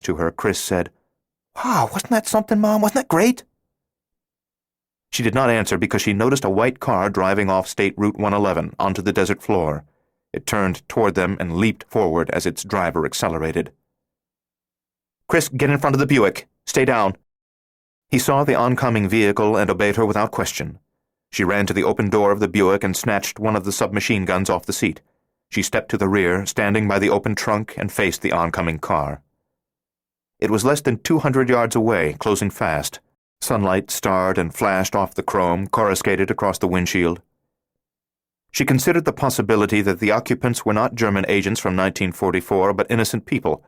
to her, Chris said, "Wow, wasn't that something, Mom? Wasn't that great?" She did not answer because she noticed a white car driving off State Route 111 onto the desert floor. It turned toward them and leaped forward as its driver accelerated. "Chris, get in front of the Buick. Stay down." He saw the oncoming vehicle and obeyed her without question. She ran to the open door of the Buick and snatched one of the submachine guns off the seat. She stepped to the rear, standing by the open trunk, and faced the oncoming car. It was less than 200 yards away, closing fast. Sunlight starred and flashed off the chrome, coruscated across the windshield. She considered the possibility that the occupants were not German agents from 1944, but innocent people.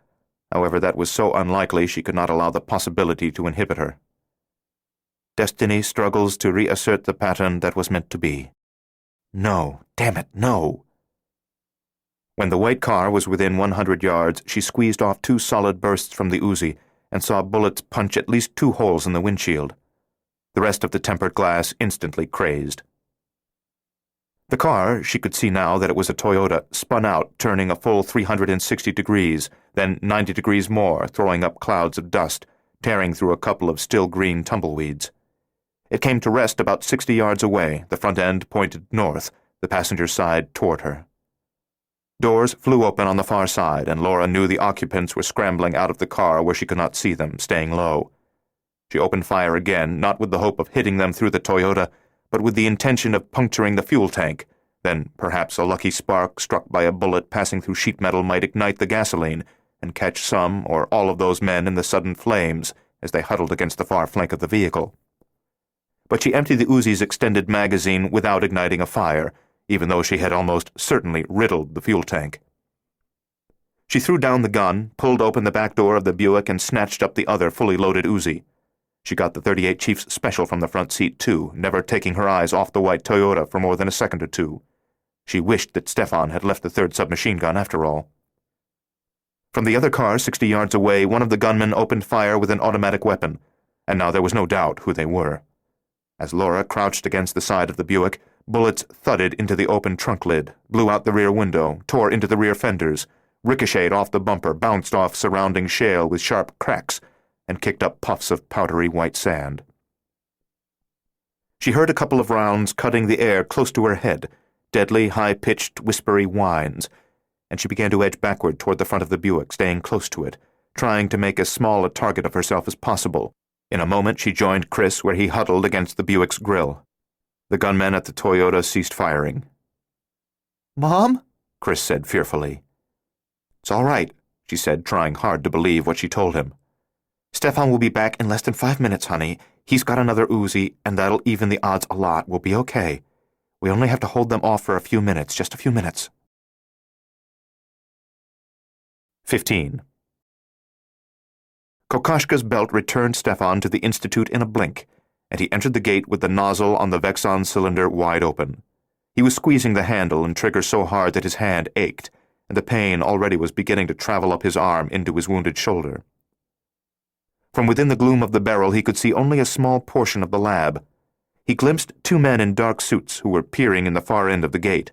However, that was so unlikely she could not allow the possibility to inhibit her. Destiny struggles to reassert the pattern that was meant to be. No, damn it, no. When the white car was within 100 yards, she squeezed off 2 solid bursts from the Uzi and saw bullets punch at least 2 holes in the windshield. The rest of the tempered glass instantly crazed. The car, she could see now that it was a Toyota, spun out, turning a full 360 degrees, then 90 degrees more, throwing up clouds of dust, tearing through a couple of still green tumbleweeds. It came to rest about 60 yards away, the front end pointed north, the passenger side toward her. Doors flew open on the far side, and Laura knew the occupants were scrambling out of the car where she could not see them, staying low. She opened fire again, not with the hope of hitting them through the Toyota, but with the intention of puncturing the fuel tank. Then perhaps a lucky spark struck by a bullet passing through sheet metal might ignite the gasoline and catch some or all of those men in the sudden flames as they huddled against the far flank of the vehicle. But she emptied the Uzi's extended magazine without igniting a fire, even though she had almost certainly riddled the fuel tank. She threw down the gun, pulled open the back door of the Buick, and snatched up the other fully loaded Uzi. She got the .38 Chief's special from the front seat, too, never taking her eyes off the white Toyota for more than a second or two. She wished that Stefan had left the 3rd submachine gun after all. From the other car, 60 yards away, one of the gunmen opened fire with an automatic weapon, and now there was no doubt who they were. As Laura crouched against the side of the Buick, bullets thudded into the open trunk lid, blew out the rear window, tore into the rear fenders, ricocheted off the bumper, bounced off surrounding shale with sharp cracks, and kicked up puffs of powdery white sand. She heard a couple of rounds cutting the air close to her head, deadly, high-pitched, whispery whines, and she began to edge backward toward the front of the Buick, staying close to it, trying to make as small a target of herself as possible. In a moment she joined Chris where he huddled against the Buick's grill. The gunmen at the Toyota ceased firing. "Mom?" Chris said fearfully. "It's all right," she said, trying hard to believe what she told him. "Stefan will be back in less than 5 minutes, honey. He's got another Uzi, and that'll even the odds a lot. We'll be okay. We only have to hold them off for a few minutes, just a few minutes." 15. Kokoschka's belt returned Stefan to the Institute in a blink, and he entered the gate with the nozzle on the Vexon cylinder wide open. He was squeezing the handle and trigger so hard that his hand ached, and the pain already was beginning to travel up his arm into his wounded shoulder. From within the gloom of the barrel he could see only a small portion of the lab. He glimpsed 2 men in dark suits who were peering in the far end of the gate.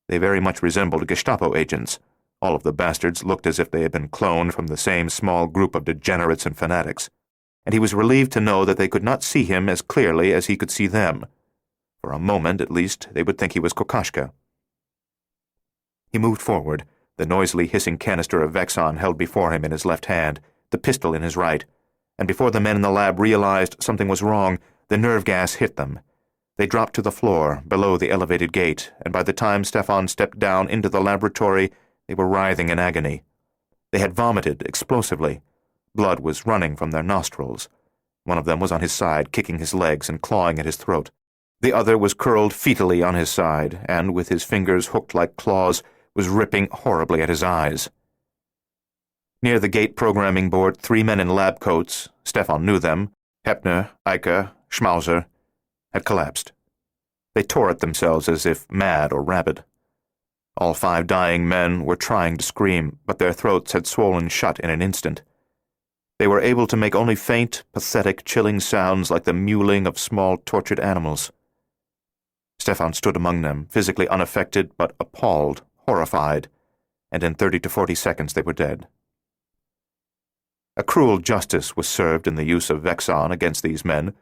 They very much resembled Gestapo agents. All of the bastards looked as if they had been cloned from the same small group of degenerates and fanatics, and he was relieved to know that they could not see him as clearly as he could see them. For a moment, at least, they would think he was Kokoschka. He moved forward, the noisily hissing canister of Vexon held before him in his left hand, the pistol in his right, and before the men in the lab realized something was wrong, the nerve gas hit them. They dropped to the floor, below the elevated gate, and by the time Stefan stepped down into the laboratory, they were writhing in agony. They had vomited explosively. Blood was running from their nostrils. One of them was on his side, kicking his legs and clawing at his throat. The other was curled fetally on his side, and, with his fingers hooked like claws, was ripping horribly at his eyes. Near the gate programming board, 3 men in lab coats, Stefan knew them, Heppner, Eicher, Schmauser, had collapsed. They tore at themselves as if mad or rabid. All 5 dying men were trying to scream, but their throats had swollen shut in an instant. They were able to make only faint, pathetic, chilling sounds like the mewling of small, tortured animals. Stefan stood among them, physically unaffected but appalled, horrified, and in 30 to 40 seconds they were dead. cruel justice was served in the use of Vexon against these men,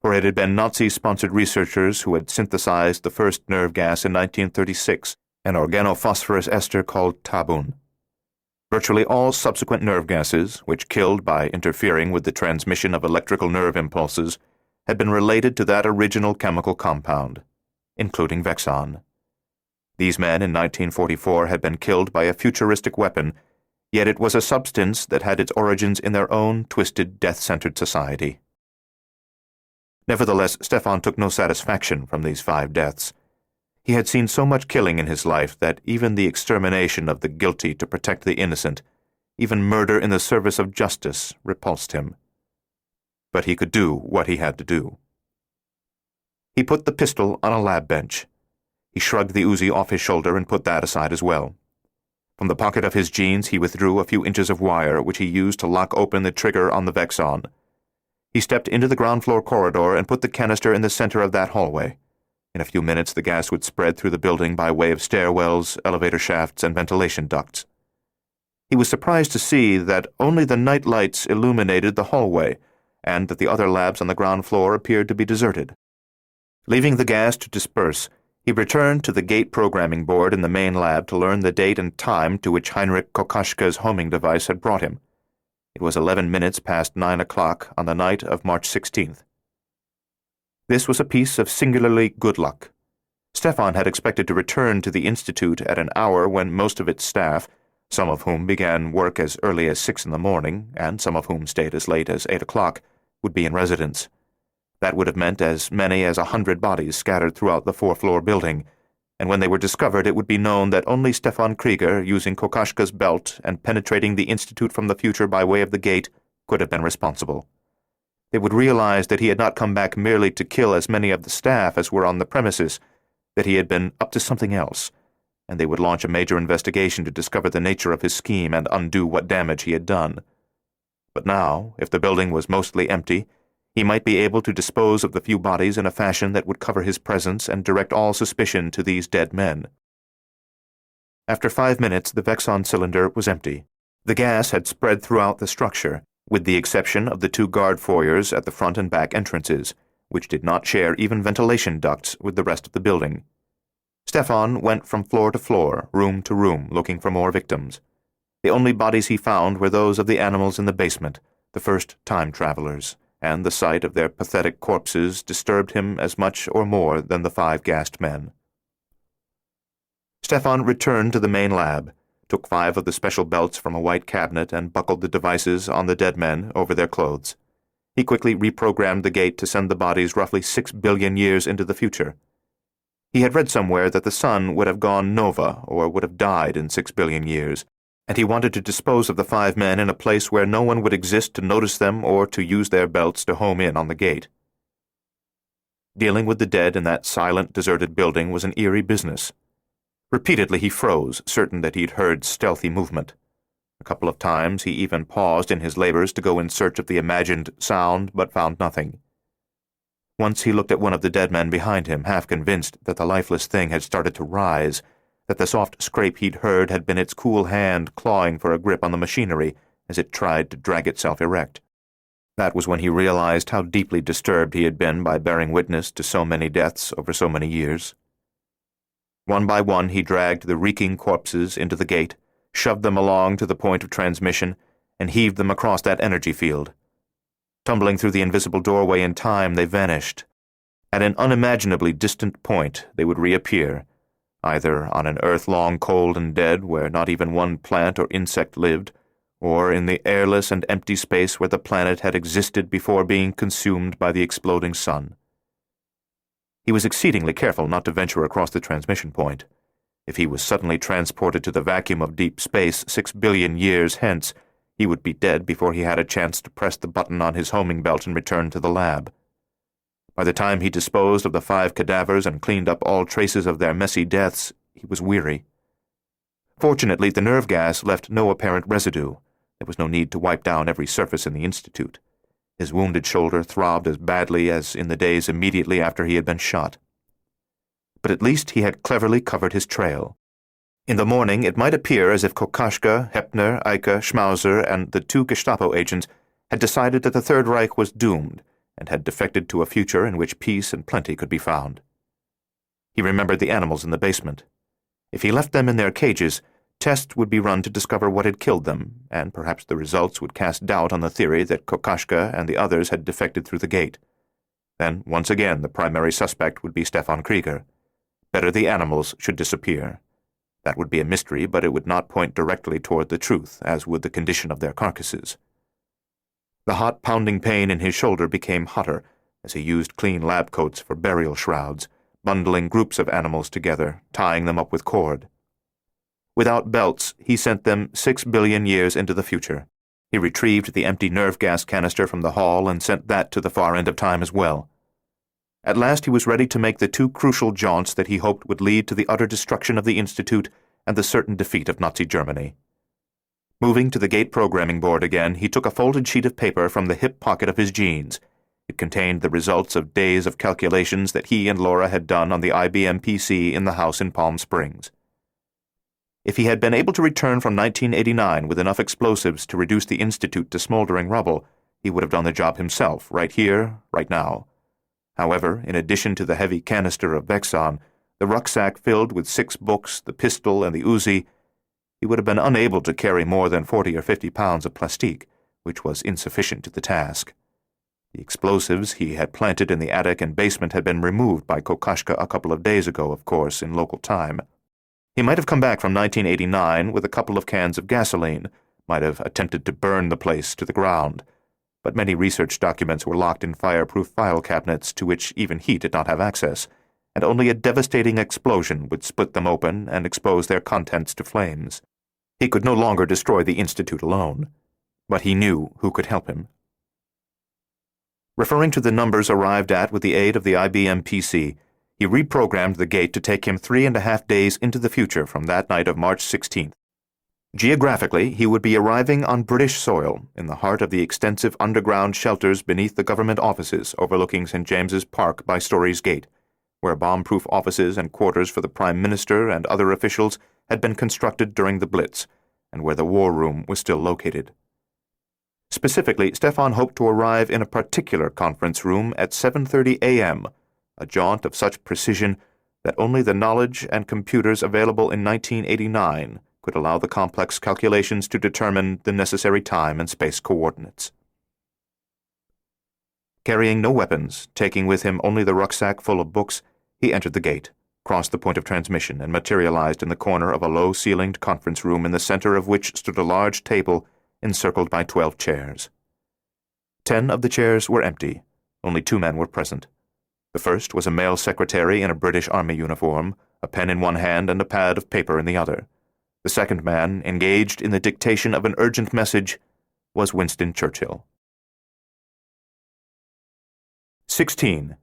for it had been Nazi-sponsored researchers who had synthesized the first nerve gas in 1936, an organophosphorus ester called tabun. Virtually all subsequent nerve gases, which killed by interfering with the transmission of electrical nerve impulses, had been related to that original chemical compound, including Vexon. These men in 1944 had been killed by a futuristic weapon, yet it was a substance that had its origins in their own twisted, death-centered society. Nevertheless, Stefan took no satisfaction from these 5 deaths. He had seen so much killing in his life that even the extermination of the guilty to protect the innocent, even murder in the service of justice, repulsed him. But he could do what he had to do. He put the pistol on a lab bench. He shrugged the Uzi off his shoulder and put that aside as well. From the pocket of his jeans he withdrew a few inches of wire which he used to lock open the trigger on the Vexon. He stepped into the ground-floor corridor and put the canister in the center of that hallway. In a few minutes the gas would spread through the building by way of stairwells, elevator shafts, and ventilation ducts. He was surprised to see that only the night lights illuminated the hallway, and that the other labs on the ground floor appeared to be deserted. Leaving the gas to disperse, he returned to the gate programming board in the main lab to learn the date and time to which Heinrich Kokoschka's homing device had brought him. It was 11 minutes past 9 o'clock on the night of March 16th. This was a piece of singularly good luck. Stefan had expected to return to the Institute at an hour when most of its staff, some of whom began work as early as 6 in the morning, and some of whom stayed as late as 8 o'clock, would be in residence. That would have meant as many as 100 bodies scattered throughout the 4-floor building, and when they were discovered it would be known that only Stefan Krieger, using Kokoschka's belt and penetrating the Institute from the future by way of the gate, could have been responsible. They would realize that he had not come back merely to kill as many of the staff as were on the premises, that he had been up to something else, and they would launch a major investigation to discover the nature of his scheme and undo what damage he had done. But now, if the building was mostly empty, he might be able to dispose of the few bodies in a fashion that would cover his presence and direct all suspicion to these dead men. After 5 minutes, the Vexon cylinder was empty. The gas had spread throughout the structure, with the exception of the 2 guard foyers at the front and back entrances, which did not share even ventilation ducts with the rest of the building. Stefan went from floor to floor, room to room, looking for more victims. The only bodies he found were those of the animals in the basement, the first time travelers, and the sight of their pathetic corpses disturbed him as much or more than the 5 gassed men. Stefan returned to the main lab, took 5 of the special belts from a white cabinet and buckled the devices on the dead men over their clothes. He quickly reprogrammed the gate to send the bodies roughly 6 billion years into the future. He had read somewhere that the sun would have gone nova or would have died in 6 billion years, and he wanted to dispose of the 5 men in a place where no one would exist to notice them or to use their belts to home in on the gate. Dealing with the dead in that silent, deserted building was an eerie business. Repeatedly he froze, certain that he'd heard stealthy movement. A couple of times he even paused in his labors to go in search of the imagined sound, but found nothing. Once he looked at one of the dead men behind him, half convinced that the lifeless thing had started to rise, that the soft scrape he'd heard had been its cool hand clawing for a grip on the machinery as it tried to drag itself erect. That was when he realized how deeply disturbed he had been by bearing witness to so many deaths over so many years. One by one he dragged the reeking corpses into the gate, shoved them along to the point of transmission, and heaved them across that energy field. Tumbling through the invisible doorway in time, they vanished. At an unimaginably distant point they would reappear, either on an earth long cold and dead where not even one plant or insect lived, or in the airless and empty space where the planet had existed before being consumed by the exploding sun. He was exceedingly careful not to venture across the transmission point. If he was suddenly transported to the vacuum of deep space 6 billion years hence, he would be dead before he had a chance to press the button on his homing belt and return to the lab. By the time he disposed of the 5 cadavers and cleaned up all traces of their messy deaths, he was weary. Fortunately, the nerve gas left no apparent residue. There was no need to wipe down every surface in the Institute. His wounded shoulder throbbed as badly as in the days immediately after he had been shot. But at least he had cleverly covered his trail. In the morning, it might appear as if Kokoschka, Heppner, Eike, Schmauser, and the 2 Gestapo agents had decided that the Third Reich was doomed and had defected to a future in which peace and plenty could be found. He remembered the animals in the basement. If he left them in their cages, tests would be run to discover what had killed them, and perhaps the results would cast doubt on the theory that Kokoschka and the others had defected through the gate. Then, once again, the primary suspect would be Stefan Krieger. Better the animals should disappear. That would be a mystery, but it would not point directly toward the truth, as would the condition of their carcasses. The hot, pounding pain in his shoulder became hotter as he used clean lab coats for burial shrouds, bundling groups of animals together, tying them up with cord. Without belts, he sent them 6 billion years into the future. He retrieved the empty nerve gas canister from the hall and sent that to the far end of time as well. At last he was ready to make the 2 crucial jaunts that he hoped would lead to the utter destruction of the Institute and the certain defeat of Nazi Germany. Moving to the gate programming board again, he took a folded sheet of paper from the hip pocket of his jeans. It contained the results of days of calculations that he and Laura had done on the IBM PC in the house in Palm Springs. If he had been able to return from 1989 with enough explosives to reduce the Institute to smoldering rubble, he would have done the job himself, right here, right now. However, in addition to the heavy canister of Vexon, the rucksack filled with 6 books, the pistol, and the Uzi, he would have been unable to carry more than 40 or 50 pounds of plastique, which was insufficient to the task. The explosives he had planted in the attic and basement had been removed by Kokoschka a couple of days ago, of course, in local time. He might have come back from 1989 with a couple of cans of gasoline, might have attempted to burn the place to the ground, but many research documents were locked in fireproof file cabinets to which even he did not have access, and only a devastating explosion would split them open and expose their contents to flames. He could no longer destroy the Institute alone, but he knew who could help him. Referring to the numbers arrived at with the aid of the IBM PC, he reprogrammed the gate to take him 3.5 days into the future from that night of March 16th. Geographically, he would be arriving on British soil, in the heart of the extensive underground shelters beneath the government offices overlooking St. James's Park by Storey's Gate, where bomb-proof offices and quarters for the Prime Minister and other officials had been constructed during the Blitz, and where the War Room was still located. Specifically, Stefan hoped to arrive in a particular conference room at 7:30 a.m., a jaunt of such precision that only the knowledge and computers available in 1989 could allow the complex calculations to determine the necessary time and space coordinates. Carrying no weapons, taking with him only the rucksack full of books, he entered the gate, crossed the point of transmission, and materialized in the corner of a low-ceilinged conference room in the center of which stood a large table encircled by 12 chairs. 10 of the chairs were empty. Only 2 men were present. The first was a male secretary in a British Army uniform, a pen in one hand and a pad of paper in the other. The second man, engaged in the dictation of an urgent message, was Winston Churchill. 16.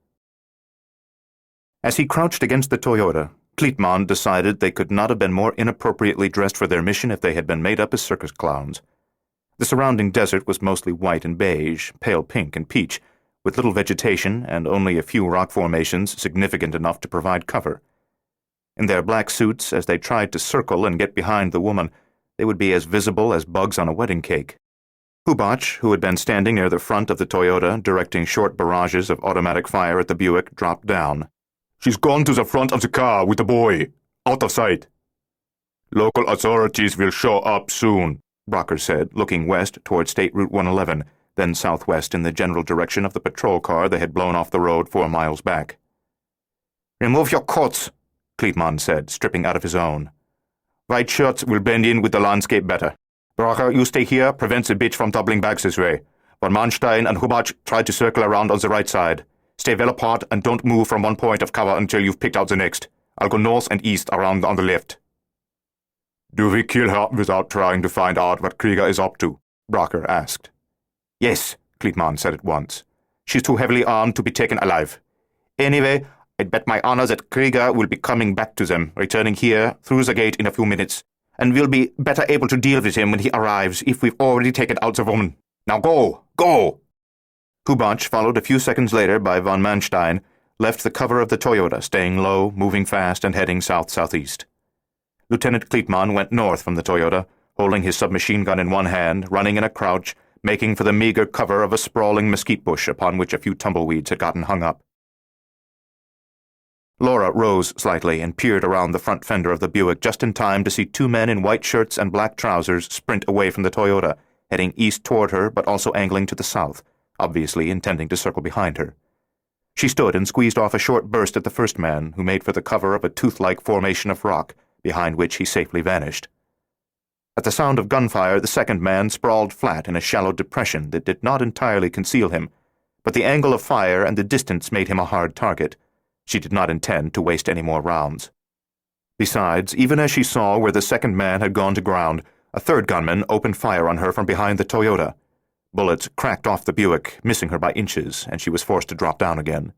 As he crouched against the Toyota, Kleitmann decided they could not have been more inappropriately dressed for their mission if they had been made up as circus clowns. The surrounding desert was mostly white and beige, pale pink and peach, with little vegetation and only a few rock formations significant enough to provide cover. In their black suits, as they tried to circle and get behind the woman, they would be as visible as bugs on a wedding cake. Hubach, who had been standing near the front of the Toyota, directing short barrages of automatic fire at the Buick, dropped down. "She's gone to the front of the car with the boy. Out of sight." "Local authorities will show up soon," Brocker said, looking west toward State Route 111, then southwest in the general direction of the patrol car they had blown off the road 4 miles back. "Remove your coats," Kleitmann said, stripping out of his own. "White shirts will blend in with the landscape better. Brocker, you stay here, prevent the bitch from doubling back this way. Von Manstein and Hubach try to circle around on the right side. Stay well apart and don't move from one point of cover until you've picked out the next. I'll go north and east around on the left." "Do we kill her without trying to find out what Krieger is up to?" Brocker asked. "Yes," Kleitmann said at once. "She's too heavily armed to be taken alive. Anyway, I'd bet my honor that Krieger will be coming back to them, returning here through the gate in a few minutes, and we'll be better able to deal with him when he arrives if we've already taken out the woman. Now go! Go!" Hubach, followed a few seconds later by von Manstein, left the cover of the Toyota, staying low, moving fast, and heading south-southeast. Lieutenant Kleitman went north from the Toyota, holding his submachine gun in one hand, running in a crouch, making for the meager cover of a sprawling mesquite bush upon which a few tumbleweeds had gotten hung up. Laura rose slightly and peered around the front fender of the Buick just in time to see two men in white shirts and black trousers sprint away from the Toyota, heading east toward her but also angling to the south, obviously intending to circle behind her. She stood and squeezed off a short burst at the first man, who made for the cover of a tooth-like formation of rock, behind which he safely vanished. At the sound of gunfire, the second man sprawled flat in a shallow depression that did not entirely conceal him, but the angle of fire and the distance made him a hard target. She did not intend to waste any more rounds. Besides, even as she saw where the second man had gone to ground, a third gunman opened fire on her from behind the Toyota. Bullets cracked off the Buick, missing her by inches, and she was forced to drop down again.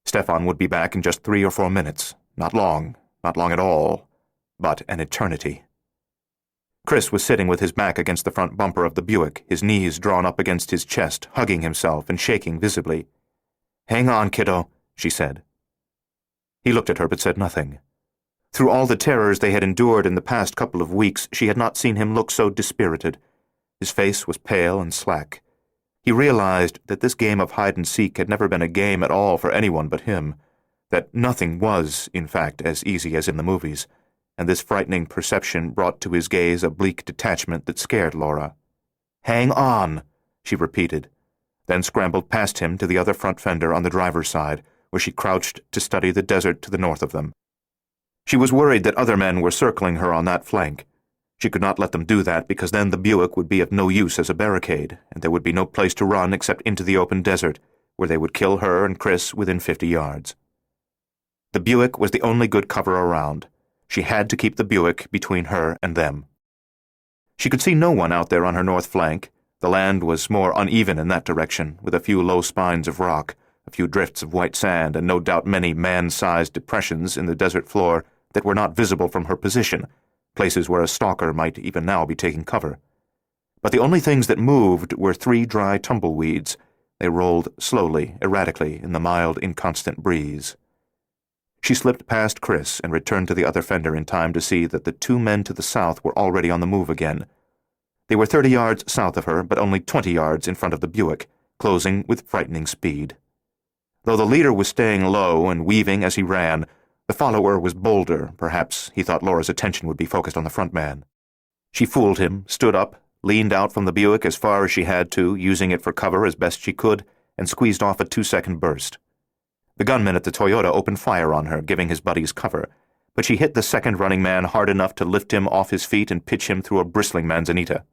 Stefan would be back in just 3 or 4 minutes. Not long at all, but an eternity. Chris was sitting with his back against the front bumper of the Buick, his knees drawn up against his chest, hugging himself and shaking visibly. "Hang on, kiddo," she said. He looked at her but said nothing. Through all the terrors they had endured in the past couple of weeks, she had not seen him look so dispirited. His face was pale and slack. He realized that this game of hide-and-seek had never been a game at all for anyone but him, that nothing was, in fact, as easy as in the movies, and this frightening perception brought to his gaze a bleak detachment that scared Laura. "Hang on," she repeated, then scrambled past him to the other front fender on the driver's side, where she crouched to study the desert to the north of them. She was worried that other men were circling her on that flank. She could not let them do that because then the Buick would be of no use as a barricade, and there would be no place to run except into the open desert, where they would kill her and Chris within 50 yards. The Buick was the only good cover around. She had to keep the Buick between her and them. She could see no one out there on her north flank. The land was more uneven in that direction, with a few low spines of rock, a few drifts of white sand, and no doubt many man-sized depressions in the desert floor that were not visible from her position, places where a stalker might even now be taking cover. But the only things that moved were 3 dry tumbleweeds. They rolled slowly, erratically, in the mild, inconstant breeze. She slipped past Chris and returned to the other fender in time to see that the 2 men to the south were already on the move again. They were 30 yards south of her, but only 20 yards in front of the Buick, closing with frightening speed. Though the leader was staying low and weaving as he ran, the follower was bolder. Perhaps he thought Laura's attention would be focused on the front man. She fooled him, stood up, leaned out from the Buick as far as she had to, using it for cover as best she could, and squeezed off a 2-second burst. The gunman at the Toyota opened fire on her, giving his buddies cover, but she hit the second running man hard enough to lift him off his feet and pitch him through a bristling manzanita.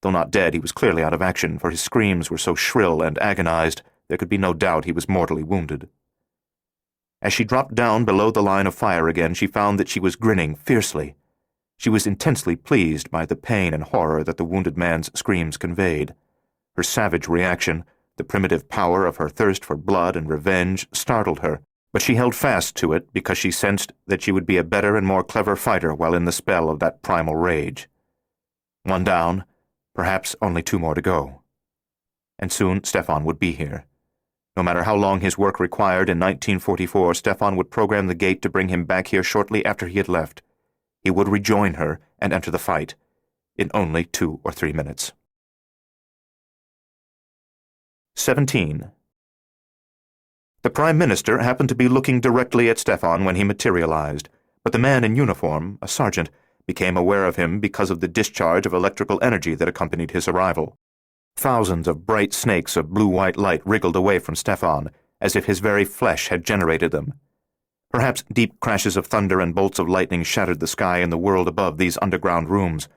Though not dead, he was clearly out of action, for his screams were so shrill and agonized there could be no doubt he was mortally wounded. As she dropped down below the line of fire again, she found that she was grinning fiercely. She was intensely pleased by the pain and horror that the wounded man's screams conveyed. Her savage reaction, the primitive power of her thirst for blood and revenge, startled her, but she held fast to it because she sensed that she would be a better and more clever fighter while in the spell of that primal rage. 1 down, perhaps only 2 more to go. And soon Stefan would be here. No matter how long his work required in 1944, Stefan would program the gate to bring him back here shortly after he had left. He would rejoin her and enter the fight in only 2 or 3 minutes. 17. The Prime Minister happened to be looking directly at Stefan when he materialized, but the man in uniform, a sergeant, became aware of him because of the discharge of electrical energy that accompanied his arrival. Thousands of bright snakes of blue-white light wriggled away from Stefan, as if his very flesh had generated them. Perhaps deep crashes of thunder and bolts of lightning shattered the sky and the world above these underground rooms,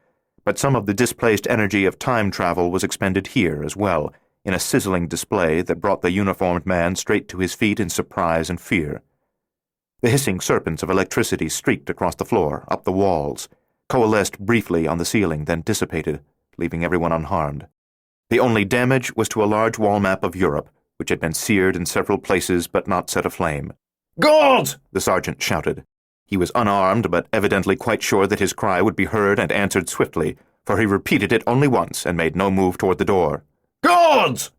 but some of the displaced energy of time travel was expended here as well, in a sizzling display that brought the uniformed man straight to his feet in surprise and fear. The hissing serpents of electricity streaked across the floor, up the walls, coalesced briefly on the ceiling, then dissipated, leaving everyone unharmed. The only damage was to a large wall map of Europe, which had been seared in several places but not set aflame. "Guards!" the sergeant shouted. He was unarmed, but evidently quite sure that his cry would be heard and answered swiftly, for he repeated it only once and made no move toward the door. "Guards!"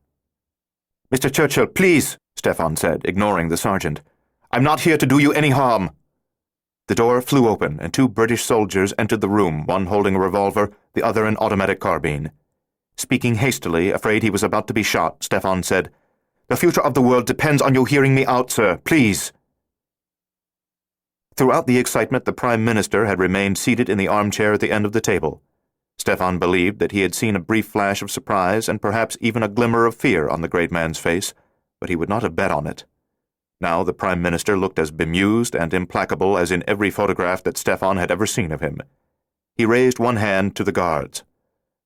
"Mr. Churchill, please," Stefan said, ignoring the sergeant. "I'm not here to do you any harm." The door flew open, and 2 British soldiers entered the room, one holding a revolver, the other an automatic carbine. Speaking hastily, afraid he was about to be shot, Stefan said, "The future of the world depends on you hearing me out, sir. Please." Throughout the excitement, the Prime Minister had remained seated in the armchair at the end of the table. Stefan believed that he had seen a brief flash of surprise and perhaps even a glimmer of fear on the great man's face, but he would not have bet on it. Now the Prime Minister looked as bemused and implacable as in every photograph that Stefan had ever seen of him. He raised one hand to the guards.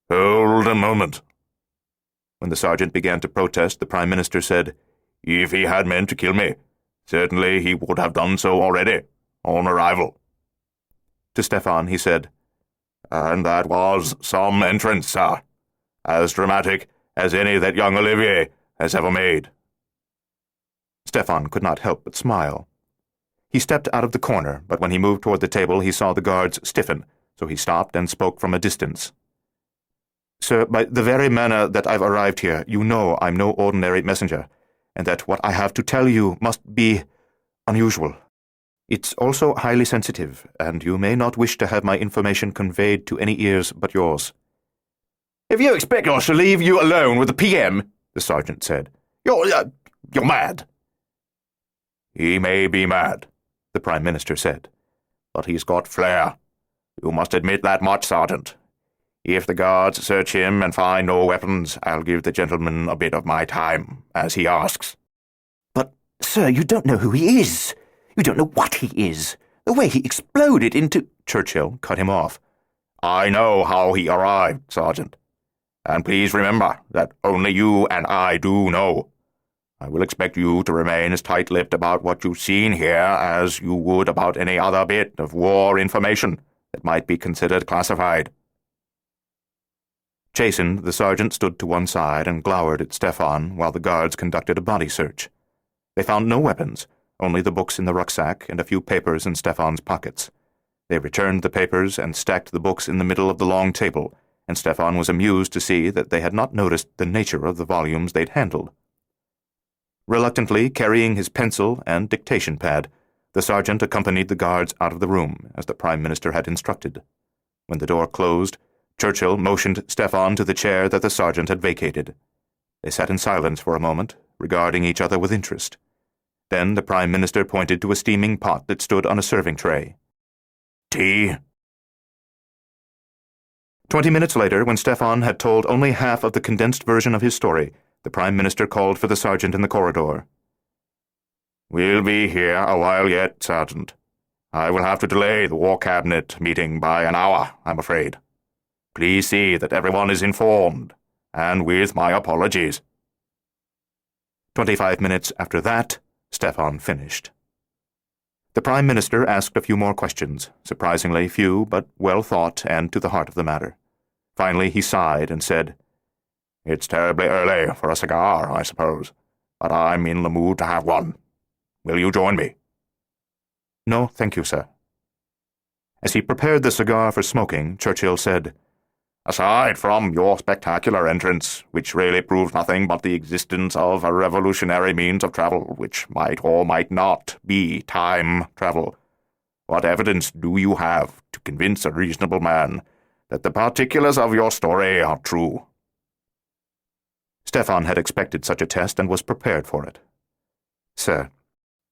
"Hold a moment." When the sergeant began to protest, the Prime Minister said, "If he had meant to kill me, certainly he would have done so already, on arrival." To Stefan he said, "And that was some entrance, sir, as dramatic as any that young Olivier has ever made." Stefan could not help but smile. He stepped out of the corner, but when he moved toward the table he saw the guards stiffen, so he stopped and spoke from a distance. "Sir, by the very manner that I've arrived here, you know I'm no ordinary messenger, and that what I have to tell you must be unusual. It's also highly sensitive, and you may not wish to have my information conveyed to any ears but yours." "If you expect us to leave you alone with the PM," the sergeant said, you're mad." "He may be mad," the Prime Minister said, "but he's got flair. You must admit that much, Sergeant. If the guards search him and find no weapons, I'll give the gentleman a bit of my time, as he asks." "But, sir, you don't know who he is. You don't know what he is. The way he exploded into—" Churchill cut him off. "I know how he arrived, Sergeant. And please remember that only you and I do know. I will expect you to remain as tight-lipped about what you've seen here as you would about any other bit of war information that might be considered classified." Chastened, the sergeant stood to one side and glowered at Stefan while the guards conducted a body search. They found no weapons, only the books in the rucksack and a few papers in Stefan's pockets. They returned the papers and stacked the books in the middle of the long table, and Stefan was amused to see that they had not noticed the nature of the volumes they'd handled. Reluctantly carrying his pencil and dictation pad, the sergeant accompanied the guards out of the room, as the Prime Minister had instructed. When the door closed, Churchill motioned Stefan to the chair that the sergeant had vacated. They sat in silence for a moment, regarding each other with interest. Then the Prime Minister pointed to a steaming pot that stood on a serving tray. "Tea?" 20 minutes later, when Stefan had told only half of the condensed version of his story, the Prime Minister called for the sergeant in the corridor. "We'll be here a while yet, Sergeant. I will have to delay the War Cabinet meeting by an hour, I'm afraid. Please see that everyone is informed, and with my apologies." 25 minutes after that, Stefan finished. The Prime Minister asked a few more questions, surprisingly few but well thought and to the heart of the matter. Finally he sighed and said, "It's terribly early for a cigar, I suppose, but I'm in the mood to have one. Will you join me?" "No, thank you, sir." As he prepared the cigar for smoking, Churchill said, "Aside from your spectacular entrance, which really proves nothing but the existence of a revolutionary means of travel, which might or might not be time travel, what evidence do you have to convince a reasonable man that the particulars of your story are true?" Stefan had expected such a test and was prepared for it. "Sir,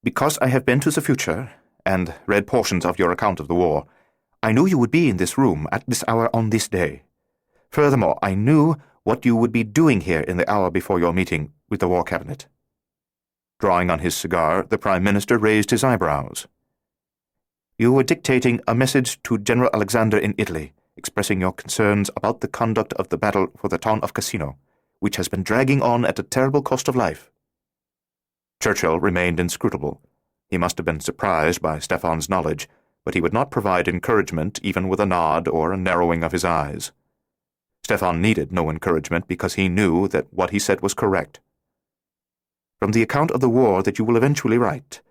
because I have been to the future and read portions of your account of the war, I knew you would be in this room at this hour on this day. Furthermore, I knew what you would be doing here in the hour before your meeting with the War Cabinet." Drawing on his cigar, the Prime Minister raised his eyebrows. "You were dictating a message to General Alexander in Italy, expressing your concerns about the conduct of the battle for the town of Cassino, which has been dragging on at a terrible cost of life." Churchill remained inscrutable. He must have been surprised by Stefan's knowledge, but he would not provide encouragement even with a nod or a narrowing of his eyes. Stefan needed no encouragement because he knew that what he said was correct. "From the account of the war that you will eventually write,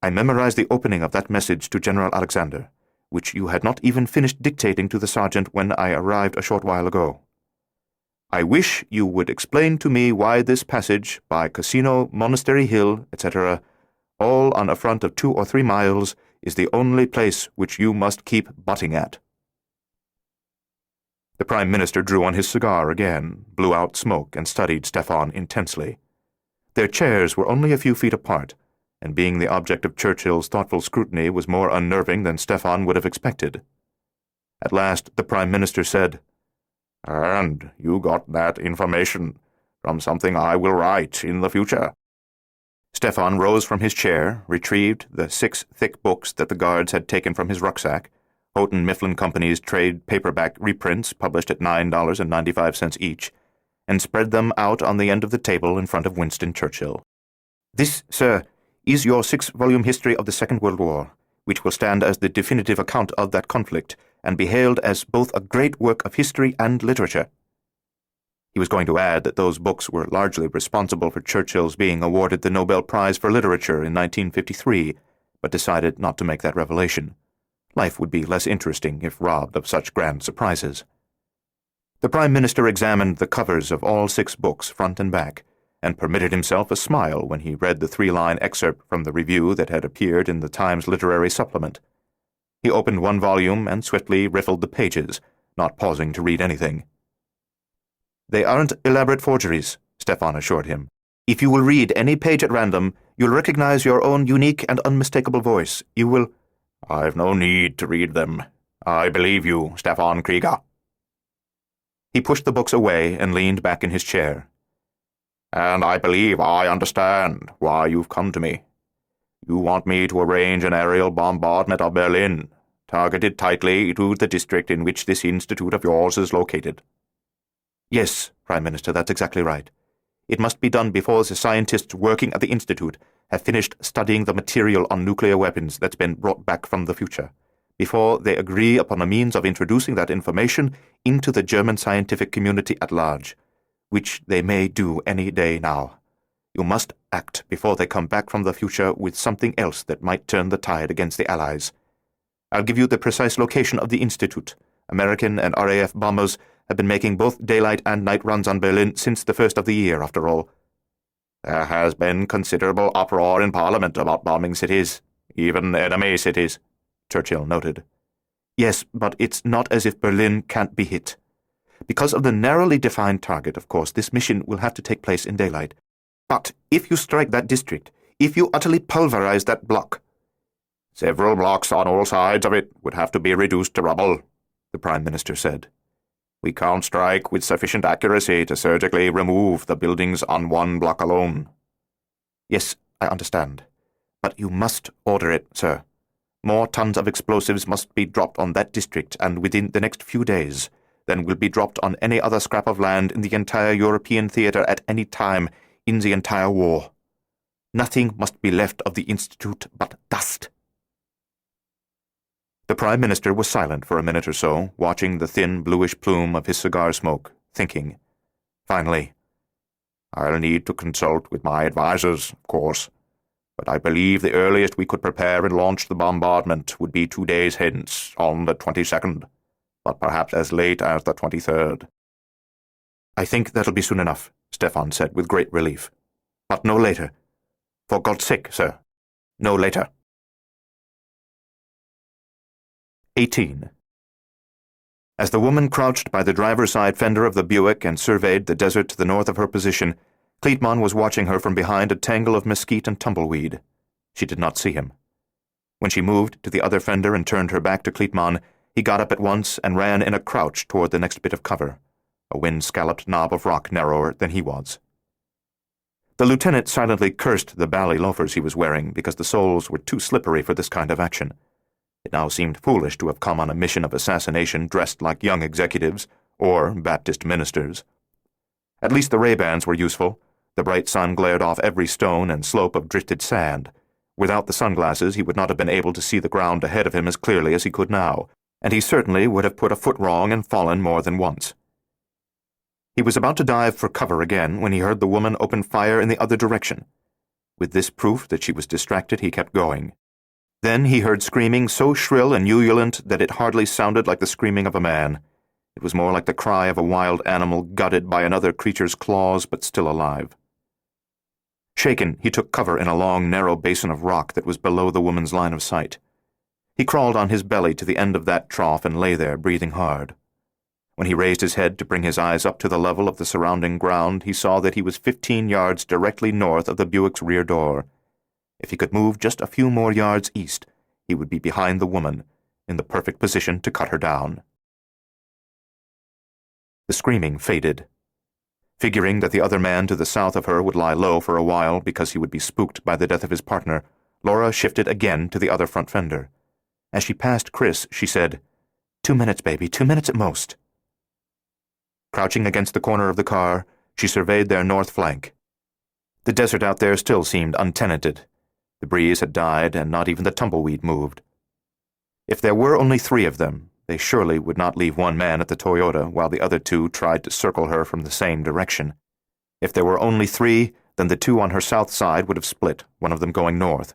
I memorized the opening of that message to General Alexander, which you had not even finished dictating to the sergeant when I arrived a short while ago. I wish you would explain to me why this passage by Cassino, Monastery Hill, etc., all on a front of 2 or 3 miles, is the only place which you must keep butting at." The Prime Minister drew on his cigar again, blew out smoke, and studied Stefan intensely. Their chairs were only a few feet apart, and being the object of Churchill's thoughtful scrutiny was more unnerving than Stefan would have expected. At last the Prime Minister said, "And you got that information from something I will write in the future." Stefan rose from his chair, retrieved the 6 thick books that the guards had taken from his rucksack, Houghton Mifflin Company's trade paperback reprints published at $9.95 each, and spread them out on the end of the table in front of Winston Churchill. "This, sir, is your 6-volume history of the Second World War, which will stand as the definitive account of that conflict, and be hailed as both a great work of history and literature." He was going to add that those books were largely responsible for Churchill's being awarded the Nobel Prize for Literature in 1953, but decided not to make that revelation. Life would be less interesting if robbed of such grand surprises. The Prime Minister examined the covers of all 6 books, front and back, and permitted himself a smile when he read the 3-line excerpt from the review that had appeared in the Times Literary Supplement. He opened one volume and swiftly riffled the pages, not pausing to read anything. "They aren't elaborate forgeries," Stefan assured him. "If you will read any page at random, you'll recognize your own unique and unmistakable voice. You will—" "I've no need to read them. I believe you, Stefan Krieger." He pushed the books away and leaned back in his chair. "And I believe I understand why you've come to me. You want me to arrange an aerial bombardment of Berlin, targeted tightly to the district in which this institute of yours is located." "Yes, Prime Minister, that's exactly right. It must be done before the scientists working at the Institute have finished studying the material on nuclear weapons that's been brought back from the future, before they agree upon a means of introducing that information into the German scientific community at large, which they may do any day now. You must act before they come back from the future with something else that might turn the tide against the Allies. I'll give you the precise location of the Institute. American and RAF bombers have been making both daylight and night runs on Berlin since the first of the year, after all." "There has been considerable uproar in Parliament about bombing cities, even enemy cities," Churchill noted. "Yes, but it's not as if Berlin can't be hit. Because of the narrowly defined target, of course, this mission will have to take place in daylight. But if you strike that district, if you utterly pulverize that block—" "Several blocks on all sides of it would have to be reduced to rubble," the Prime Minister said. "We can't strike with sufficient accuracy to surgically remove the buildings on one block alone." "Yes, I understand. But you must order it, sir. More tons of explosives must be dropped on that district, and within the next few days, than will be dropped on any other scrap of land in the entire European theatre at any time in the entire war. Nothing must be left of the Institute but dust." The Prime Minister was silent for a minute or so, watching the thin bluish plume of his cigar smoke, thinking. Finally, "I'll need to consult with my advisers, of course, but I believe the earliest we could prepare and launch the bombardment would be 2 days hence, on the 22nd, but perhaps as late as the 23rd. "I think that'll be soon enough," Stefan said with great relief. "But no later. For God's sake, sir, no later." 18. As the woman crouched by the driver's side fender of the Buick and surveyed the desert to the north of her position, Cleatmon was watching her from behind a tangle of mesquite and tumbleweed. She did not see him. When she moved to the other fender and turned her back to Cleatmon, he got up at once and ran in a crouch toward the next bit of cover, a wind-scalloped knob of rock narrower than he was. The lieutenant silently cursed the bally loafers he was wearing because the soles were too slippery for this kind of action. It now seemed foolish to have come on a mission of assassination dressed like young executives or Baptist ministers. At least the Ray-Bans were useful. The bright sun glared off every stone and slope of drifted sand. Without the sunglasses, he would not have been able to see the ground ahead of him as clearly as he could now, and he certainly would have put a foot wrong and fallen more than once. He was about to dive for cover again when he heard the woman open fire in the other direction. With this proof that she was distracted, he kept going. Then he heard screaming so shrill and ululent that it hardly sounded like the screaming of a man. It was more like the cry of a wild animal gutted by another creature's claws but still alive. Shaken, he took cover in a long, narrow basin of rock that was below the woman's line of sight. He crawled on his belly to the end of that trough and lay there, breathing hard. When he raised his head to bring his eyes up to the level of the surrounding ground, he saw that he was 15 yards directly north of the Buick's rear door. If he could move just a few more yards east, he would be behind the woman, in the perfect position to cut her down. The screaming faded. Figuring that the other man to the south of her would lie low for a while because he would be spooked by the death of his partner, Laura shifted again to the other front fender. As she passed Chris, she said, 2 minutes, baby, 2 minutes at most. Crouching against the corner of the car, she surveyed their north flank. The desert out there still seemed untenanted. The breeze had died, and not even the tumbleweed moved. If there were only 3 of them, they surely would not leave one man at the Toyota while the other 2 tried to circle her from the same direction. If there were only 3, then the 2 on her south side would have split, one of them going north,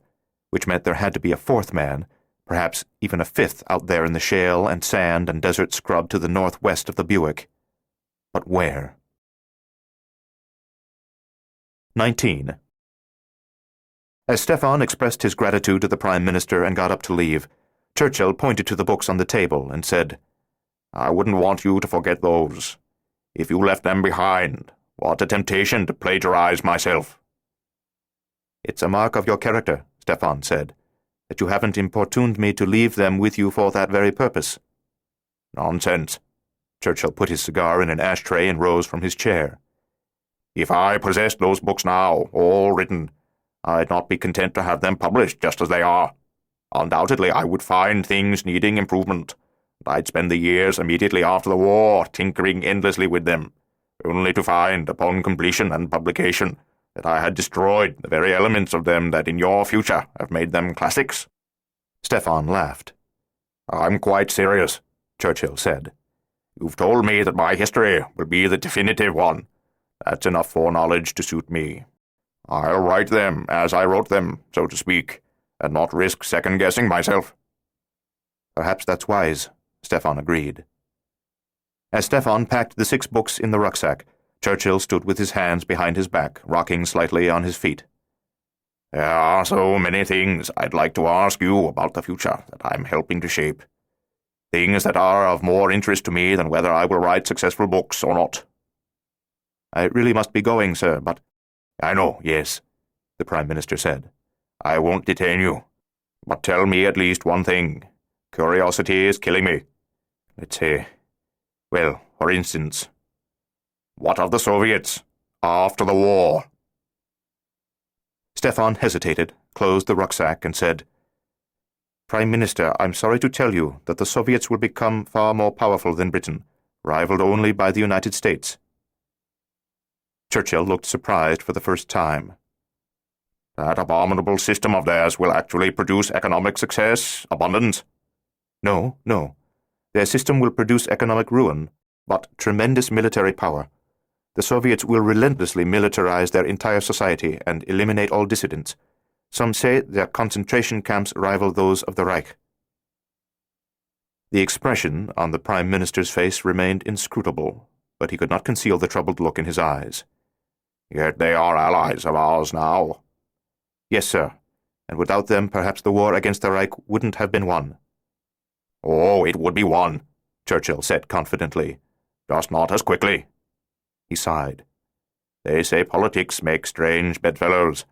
which meant there had to be a 4th man, perhaps even a 5th out there in the shale and sand and desert scrub to the northwest of the Buick. But where? 19. As Stefan expressed his gratitude to the Prime Minister and got up to leave, Churchill pointed to the books on the table and said, I wouldn't want you to forget those. If you left them behind, what a temptation to plagiarize myself. It's a mark of your character, Stefan said, that you haven't importuned me to leave them with you for that very purpose. Nonsense. Churchill put his cigar in an ashtray and rose from his chair. If I possessed those books now, all written, I'd not be content to have them published just as they are. Undoubtedly, I would find things needing improvement, and I'd spend the years immediately after the war tinkering endlessly with them, only to find, upon completion and publication, that I had destroyed the very elements of them that in your future have made them classics. Stefan laughed. I'm quite serious, Churchill said. You've told me that my history will be the definitive one. That's enough foreknowledge to suit me. I'll write them as I wrote them, so to speak, and not risk second-guessing myself. Perhaps that's wise, Stefan agreed. As Stefan packed the 6 books in the rucksack, Churchill stood with his hands behind his back, rocking slightly on his feet. There are so many things I'd like to ask you about the future that I'm helping to shape. Things that are of more interest to me than whether I will write successful books or not. I really must be going, sir, but— I know, yes, the Prime Minister said. I won't detain you. But tell me at least one thing. Curiosity is killing me. Let's say, well, for instance, what of the Soviets after the war? Stefan hesitated, closed the rucksack, and said, Prime Minister, I'm sorry to tell you that the Soviets will become far more powerful than Britain, rivaled only by the United States. Churchill looked surprised for the first time. That abominable system of theirs will actually produce economic success, abundance? No. Their system will produce economic ruin, but tremendous military power. The Soviets will relentlessly militarize their entire society and eliminate all dissidents. Some say their concentration camps rival those of the Reich. The expression on the Prime Minister's face remained inscrutable, but he could not conceal the troubled look in his eyes. Yet they are allies of ours now. Yes, sir, and without them perhaps the war against the Reich wouldn't have been won. Oh, it would be won, Churchill said confidently, just not as quickly. He sighed. They say politics make strange bedfellows,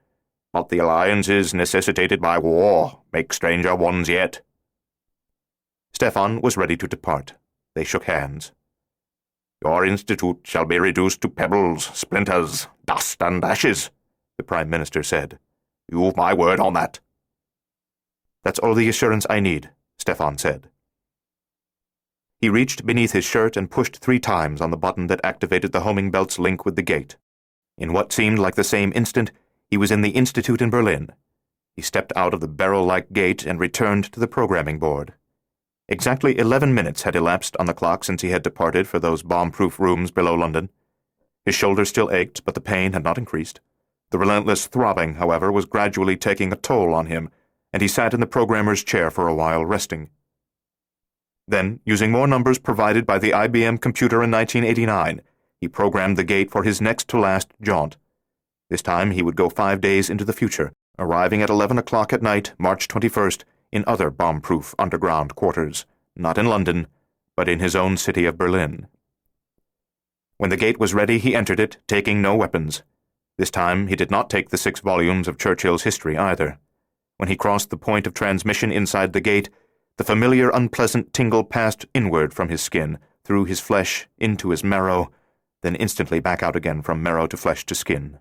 but the alliances necessitated by war make stranger ones yet. Stefan was ready to depart. They shook hands. Your institute shall be reduced to pebbles, splinters, dust, and ashes, the Prime Minister said. You've my word on that. That's all the assurance I need, Stefan said. He reached beneath his shirt and pushed 3 times on the button that activated the homing belt's link with the gate. In what seemed like the same instant, he was in the Institute in Berlin. He stepped out of the barrel-like gate and returned to the programming board. Exactly 11 minutes had elapsed on the clock since he had departed for those bomb-proof rooms below London. His shoulder still ached, but the pain had not increased. The relentless throbbing, however, was gradually taking a toll on him, and he sat in the programmer's chair for a while, resting. Then, using more numbers provided by the IBM computer in 1989, he programmed the gate for his next-to-last jaunt. This time he would go 5 days into the future, arriving at 11 o'clock at night, March 21st, in other bomb-proof underground quarters, not in London, but in his own city of Berlin. When the gate was ready, he entered it, taking no weapons. This time he did not take the 6 volumes of Churchill's history either. When he crossed the point of transmission inside the gate, the familiar unpleasant tingle passed inward from his skin, through his flesh, into his marrow, then instantly back out again from marrow to flesh to skin.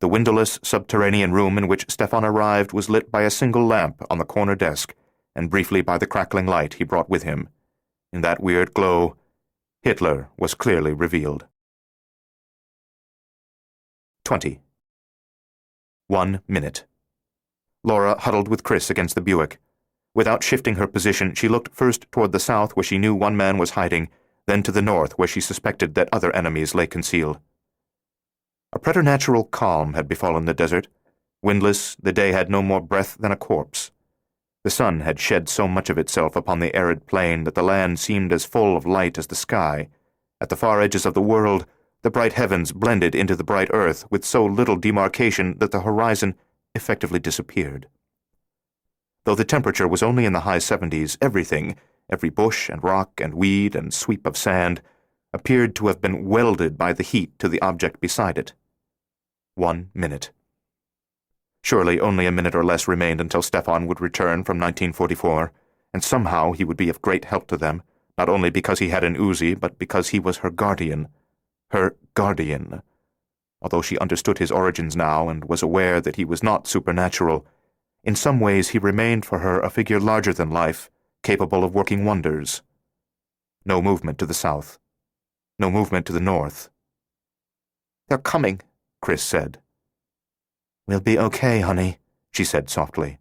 The windowless subterranean room in which Stefan arrived was lit by a single lamp on the corner desk, and briefly by the crackling light he brought with him. In that weird glow, Hitler was clearly revealed. 20. 1 minute. Laura huddled with Chris against the Buick. Without shifting her position, she looked first toward the south where she knew one man was hiding, then to the north where she suspected that other enemies lay concealed. A preternatural calm had befallen the desert. Windless, the day had no more breath than a corpse. The sun had shed so much of itself upon the arid plain that the land seemed as full of light as the sky. At the far edges of the world, the bright heavens blended into the bright earth with so little demarcation that the horizon effectively disappeared. Though the temperature was only in the high 70s, everything, every bush and rock and weed and sweep of sand, appeared to have been welded by the heat to the object beside it. 1 minute. Surely only a minute or less remained until Stefan would return from 1944, and somehow he would be of great help to them, not only because he had an Uzi, but because he was her guardian. Her guardian. Although she understood his origins now and was aware that he was not supernatural, in some ways he remained for her a figure larger than life, capable of working wonders. No movement to the south. No movement to the north. "They're coming," Chris said. "We'll be okay, honey," she said softly.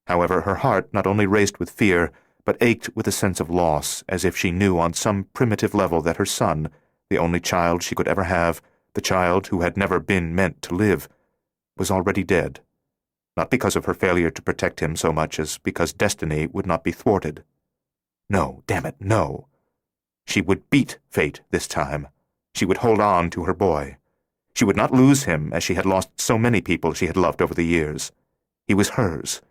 However, her heart not only raced with fear, but ached with a sense of loss, as if she knew on some primitive level that her son, the only child she could ever have, the child who had never been meant to live, was already dead. Not because of her failure to protect him so much as because destiny would not be thwarted. No, damn it, no. She would beat fate this time. She would hold on to her boy. She would not lose him as she had lost so many people she had loved over the years. He was hers.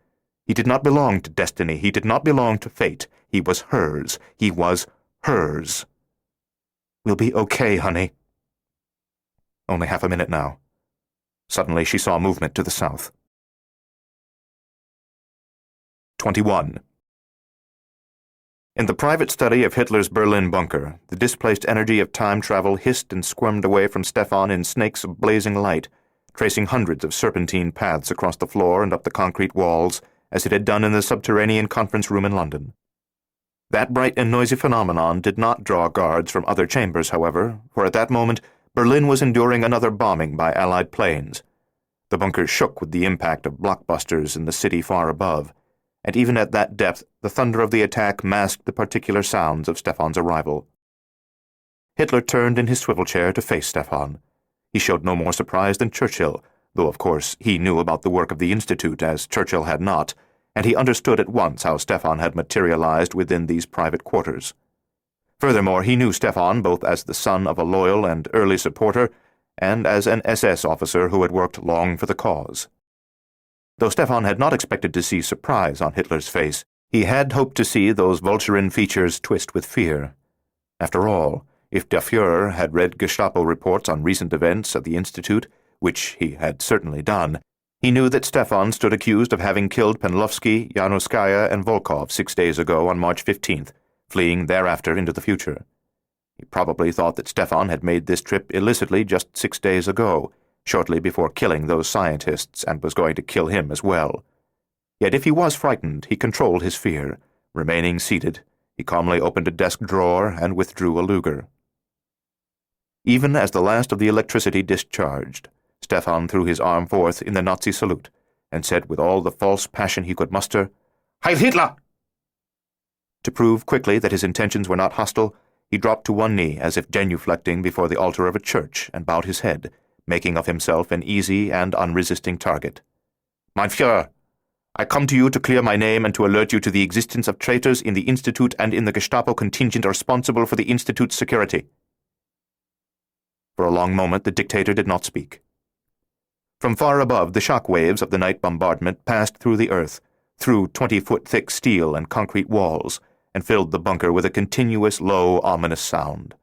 He did not belong to destiny. He did not belong to fate. He was hers. He was hers. "We'll be okay, honey." Only half a minute now. Suddenly she saw movement to the south. 21. In the private study of Hitler's Berlin bunker, the displaced energy of time travel hissed and squirmed away from Stefan in snakes of blazing light, tracing hundreds of serpentine paths across the floor and up the concrete walls, as it had done in the subterranean conference room in London. That bright and noisy phenomenon did not draw guards from other chambers, however, for at that moment Berlin was enduring another bombing by Allied planes. The bunker shook with the impact of blockbusters in the city far above, and even at that depth the thunder of the attack masked the particular sounds of Stefan's arrival. Hitler turned in his swivel chair to face Stefan. He showed no more surprise than Churchill, though of course he knew about the work of the Institute as Churchill had not, and he understood at once how Stefan had materialized within these private quarters. Furthermore, he knew Stefan both as the son of a loyal and early supporter and as an SS officer who had worked long for the cause. Though Stefan had not expected to see surprise on Hitler's face, he had hoped to see those vulturine features twist with fear. After all, if der Führer had read Gestapo reports on recent events at the Institute, which he had certainly done, he knew that Stefan stood accused of having killed Penlovsky, Yanuskaya, and Volkov 6 days ago on March 15th, fleeing thereafter into the future. He probably thought that Stefan had made this trip illicitly just 6 days ago, shortly before killing those scientists, and was going to kill him as well. Yet if he was frightened, he controlled his fear. Remaining seated, he calmly opened a desk drawer and withdrew a Luger. Even as the last of the electricity discharged, Stefan threw his arm forth in the Nazi salute, and said with all the false passion he could muster, "Heil Hitler!" To prove quickly that his intentions were not hostile, he dropped to one knee as if genuflecting before the altar of a church and bowed his head, making of himself an easy and unresisting target. "Mein Führer, I come to you to clear my name and to alert you to the existence of traitors in the Institute and in the Gestapo contingent responsible for the Institute's security." For a long moment the dictator did not speak. From far above, the shock waves of the night bombardment passed through the earth, through 20-foot-thick steel and concrete walls, and filled the bunker with a continuous, low, ominous sound.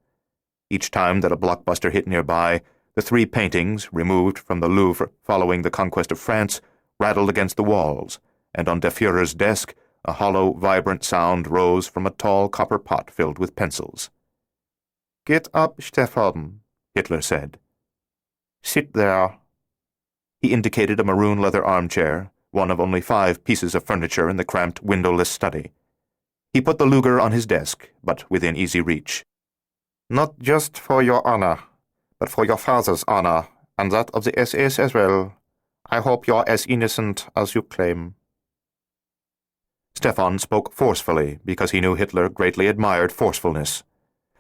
Each time that a blockbuster hit nearby, the 3 paintings, removed from the Louvre following the conquest of France, rattled against the walls, and on Der Führer's desk, a hollow, vibrant sound rose from a tall copper pot filled with pencils. "Get up, Stefan," Hitler said. "Sit there." He indicated a maroon leather armchair, one of only 5 pieces of furniture in the cramped, windowless study. He put the Luger on his desk, but within easy reach. "Not just for your honor, but for your father's honor, and that of the SS as well. I hope you're as innocent as you claim." Stefan spoke forcefully because he knew Hitler greatly admired forcefulness.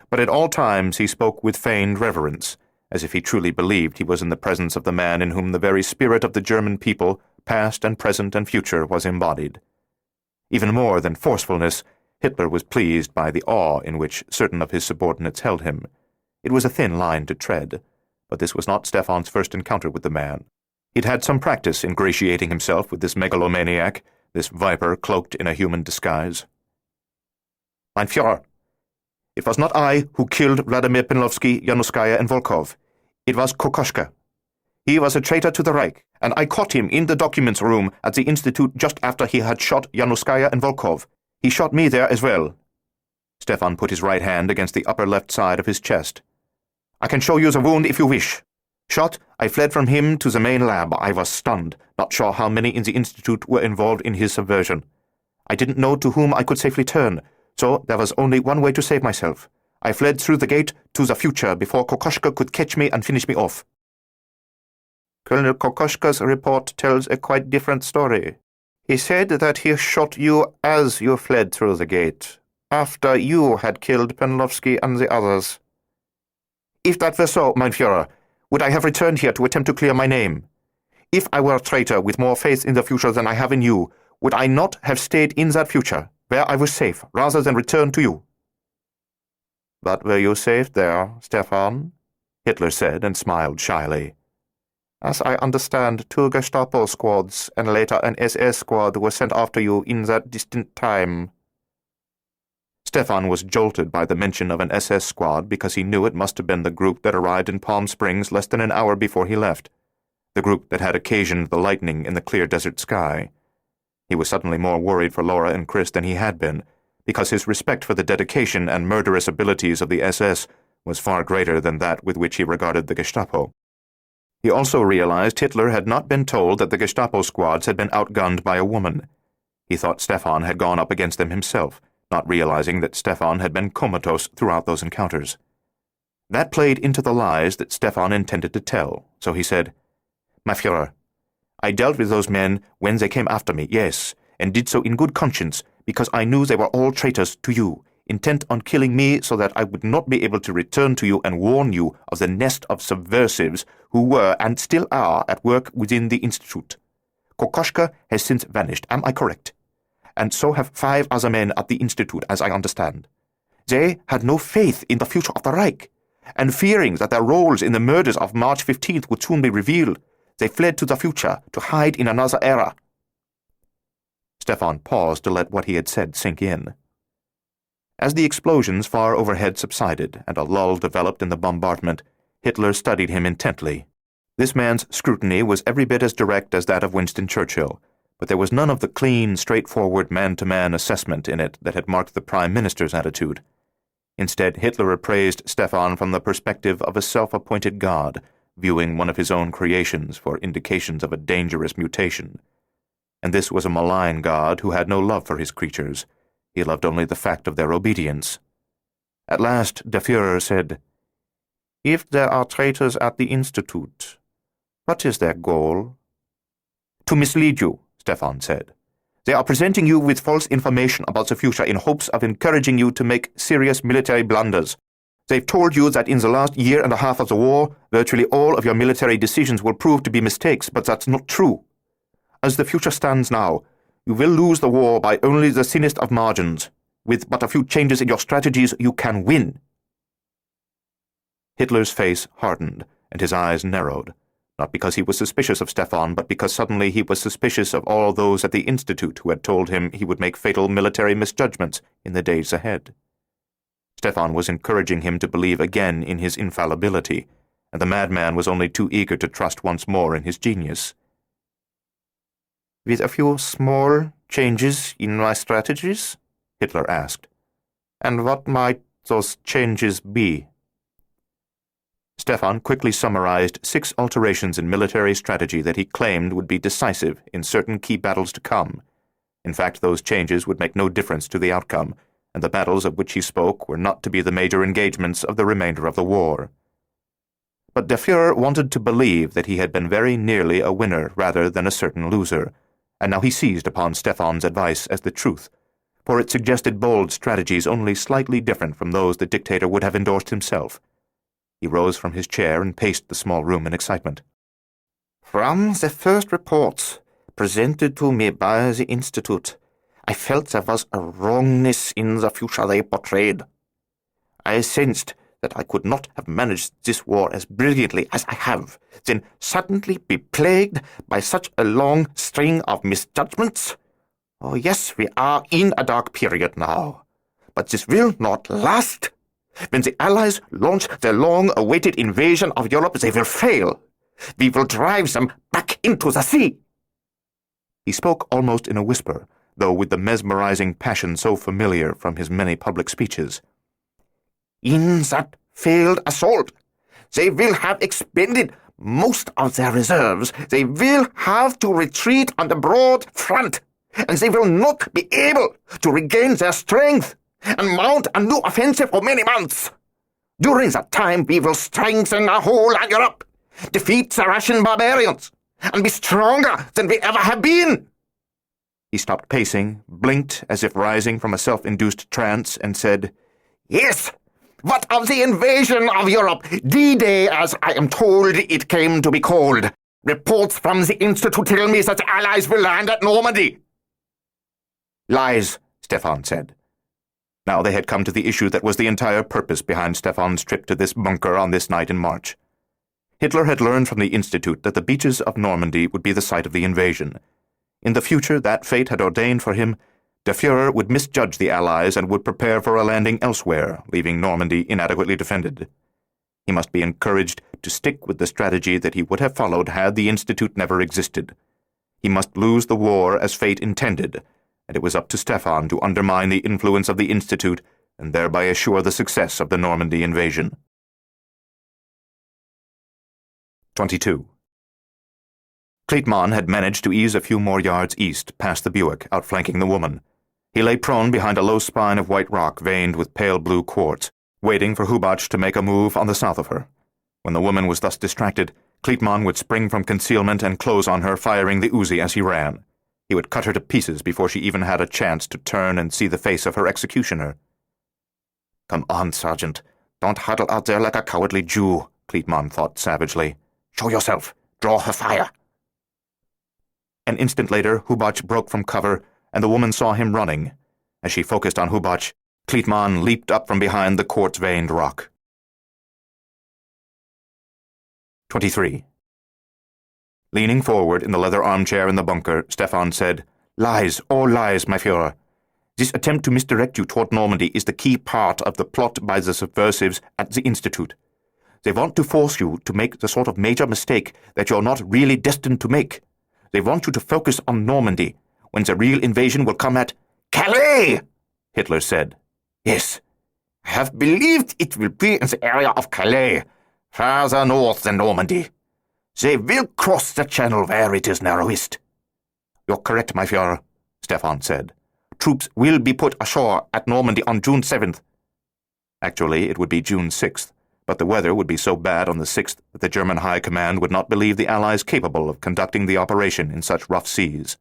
But at all times he spoke with feigned reverence, as if he truly believed he was in the presence of the man in whom the very spirit of the German people, past and present and future, was embodied. Even more than forcefulness, Hitler was pleased by the awe in which certain of his subordinates held him. It was a thin line to tread, but this was not Stefan's first encounter with the man. He'd had some practice ingratiating himself with this megalomaniac, this viper cloaked in a human disguise. "Mein Führer, it was not I who killed Vladimir Penlovsky, Yanuskaya, and Volkov. It was Kokoschka. He was a traitor to the Reich, and I caught him in the documents room at the Institute just after he had shot Yanuskaya and Volkov. He shot me there as well." Stefan put his right hand against the upper left side of his chest. "I can show you the wound if you wish. Shot, I fled from him to the main lab. I was stunned, not sure how many in the Institute were involved in his subversion. I didn't know to whom I could safely turn, so there was only one way to save myself. I fled through the gate to the future before Kokoschka could catch me and finish me off." "Colonel Kokoschka's report tells a quite different story. He said that he shot you as you fled through the gate, after you had killed Penlovsky and the others." "If that were so, mein Führer, would I have returned here to attempt to clear my name? If I were a traitor with more faith in the future than I have in you, would I not have stayed in that future, where I was safe, rather than return to you?" "But were you safe there, Stefan?" Hitler said, and smiled shyly. "As I understand, 2 Gestapo squads and later an SS squad were sent after you in that distant time." Stefan was jolted by the mention of an SS squad because he knew it must have been the group that arrived in Palm Springs less than an hour before he left, the group that had occasioned the lightning in the clear desert sky. He was suddenly more worried for Laura and Chris than he had been, because his respect for the dedication and murderous abilities of the SS was far greater than that with which he regarded the Gestapo. He also realized Hitler had not been told that the Gestapo squads had been outgunned by a woman. He thought Stefan had gone up against them himself, not realizing that Stefan had been comatose throughout those encounters. That played into the lies that Stefan intended to tell, so he said, "My Führer, I dealt with those men when they came after me, yes, and did so in good conscience, because I knew they were all traitors to you, intent on killing me so that I would not be able to return to you and warn you of the nest of subversives who were and still are at work within the Institute. Kokoschka has since vanished, am I correct? And so have 5 other men at the Institute, as I understand. They had no faith in the future of the Reich, and fearing that their roles in the murders of March 15th would soon be revealed, they fled to the future to hide in another era." Stefan paused to let what he had said sink in. As the explosions far overhead subsided and a lull developed in the bombardment, Hitler studied him intently. This man's scrutiny was every bit as direct as that of Winston Churchill, but there was none of the clean, straightforward man-to-man assessment in it that had marked the Prime Minister's attitude. Instead, Hitler appraised Stefan from the perspective of a self-appointed god, viewing one of his own creations for indications of a dangerous mutation. And this was a malign god who had no love for his creatures. He loved only the fact of their obedience. At last, Der Führer said, "If there are traitors at the Institute, what is their goal?" "To mislead you," Stefan said. "They are presenting you with false information about the future in hopes of encouraging you to make serious military blunders. They've told you that in the last year and a half of the war, virtually all of your military decisions will prove to be mistakes, but that's not true. As the future stands now, you will lose the war by only the thinnest of margins. With but a few changes in your strategies, you can win." Hitler's face hardened, and his eyes narrowed, Not because he was suspicious of Stefan, but because suddenly he was suspicious of all those at the Institute who had told him he would make fatal military misjudgments in the days ahead. Stefan was encouraging him to believe again in his infallibility, and the madman was only too eager to trust once more in his genius. "With a few small changes in my strategies?" Hitler asked. "And what might those changes be?" Stefan quickly summarized 6 alterations in military strategy that he claimed would be decisive in certain key battles to come. In fact, those changes would make no difference to the outcome, and the battles of which he spoke were not to be the major engagements of the remainder of the war. But der Fuhrer wanted to believe that he had been very nearly a winner rather than a certain loser, and now he seized upon Stefan's advice as the truth, for it suggested bold strategies only slightly different from those the dictator would have endorsed himself. He rose from his chair and paced the small room in excitement. "From the first reports presented to me by the Institute, I felt there was a wrongness in the future they portrayed. I sensed that I could not have managed this war as brilliantly as I have, then suddenly be plagued by such a long string of misjudgments. Oh, yes, we are in a dark period now, but this will not last. When the Allies launch their long-awaited invasion of Europe, they will fail. We will drive them back into the sea." He spoke almost in a whisper, though with the mesmerizing passion so familiar from his many public speeches. "In that failed assault, they will have expended most of their reserves. They will have to retreat on the broad front, and they will not be able to regain their strength and mount a new offensive for many months. During that time, we will strengthen our whole Europe, defeat the Russian barbarians, and be stronger than we ever have been." He stopped pacing, blinked as if rising from a self-induced trance, and said, "Yes, what of the invasion of Europe? D-Day, as I am told it came to be called. Reports from the Institute tell me that the Allies will land at Normandy." "Lies," Stefan said. Now they had come to the issue that was the entire purpose behind Stefan's trip to this bunker on this night in March. Hitler had learned from the Institute that the beaches of Normandy would be the site of the invasion. In the future, that fate had ordained for him, der Fuhrer would misjudge the Allies and would prepare for a landing elsewhere, leaving Normandy inadequately defended. He must be encouraged to stick with the strategy that he would have followed had the Institute never existed. He must lose the war as fate intended, and it was up to Stefan to undermine the influence of the Institute and thereby assure the success of the Normandy invasion. 22. Crichton had managed to ease a few more yards east, past the Buick, outflanking the woman. He lay prone behind a low spine of white rock veined with pale blue quartz, waiting for Hubach to make a move on the south of her. When the woman was thus distracted, Crichton would spring from concealment and close on her, firing the Uzi as he ran. He would cut her to pieces before she even had a chance to turn and see the face of her executioner. "Come on, Sergeant. Don't huddle out there like a cowardly Jew," Crichton thought savagely. "Show yourself. Draw her fire." An instant later, Hubach broke from cover, and the woman saw him running. As she focused on Hubach, Crichton leaped up from behind the quartz-veined rock. 23. Leaning forward in the leather armchair in the bunker, Stefan said, "Lies, all lies, my Führer. This attempt to misdirect you toward Normandy is the key part of the plot by the subversives at the Institute. They want to force you to make the sort of major mistake that you're not really destined to make. They want you to focus on Normandy, when the real invasion will come at Calais," Hitler said. "Yes, I have believed it will be in the area of Calais, farther north than Normandy. They will cross the channel where it is narrowest." "You're correct, my Führer," Stefan said. "Troops will be put ashore at Normandy on June 7th. Actually, it would be June 6th, but the weather would be so bad on the 6th that the German High Command would not believe the Allies capable of conducting the operation in such rough seas.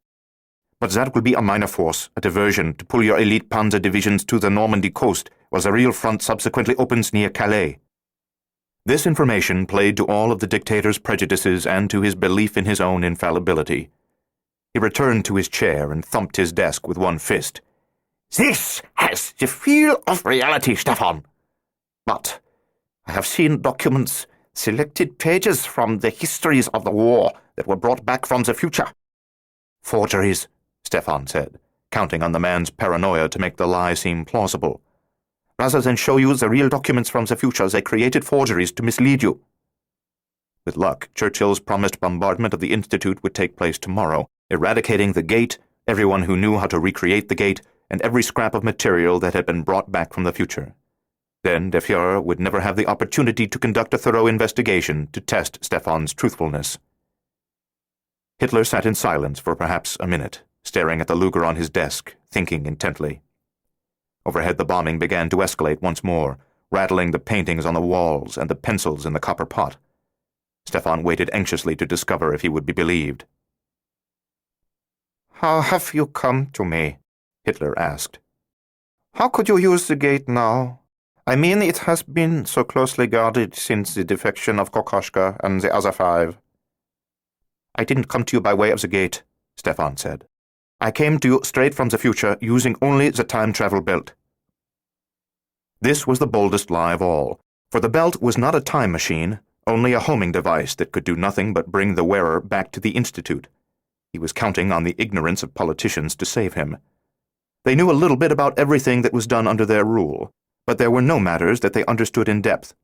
But that will be a minor force, a diversion to pull your elite panzer divisions to the Normandy coast, where the real front subsequently opens near Calais." This information played to all of the dictator's prejudices and to his belief in his own infallibility. He returned to his chair and thumped his desk with one fist. "This has the feel of reality, Stefan. But I have seen documents Selected pages from the histories of the war that were brought back from the future. Forgeries, Stefan said, counting on the man's paranoia to make the lie seem plausible. Rather than show you the real documents from the future, they created forgeries to mislead you. With luck, Churchill's promised bombardment of the Institute would take place tomorrow, eradicating the gate, everyone who knew how to recreate the gate, and every scrap of material that had been brought back from the future. Then Der Fuhrer would never have the opportunity to conduct a thorough investigation to test Stefan's truthfulness. Hitler sat in silence for perhaps a minute, staring at the Luger on his desk, thinking intently. Overhead the bombing began to escalate once more, rattling the paintings on the walls and the pencils in the copper pot. Stefan waited anxiously to discover if he would be believed. "How have you come to me?" Hitler asked. "How could you use the gate now? I mean, it has been so closely guarded since the defection of Kokoschka and the other 5. "I didn't come to you by way of the gate," Stefan said. "I came to you straight from the future, using only the time travel belt." This was the boldest lie of all, for the belt was not a time machine, only a homing device that could do nothing but bring the wearer back to the Institute. He was counting on the ignorance of politicians to save him. They knew a little bit about everything that was done under their rule, but there were no matters that they understood in depth.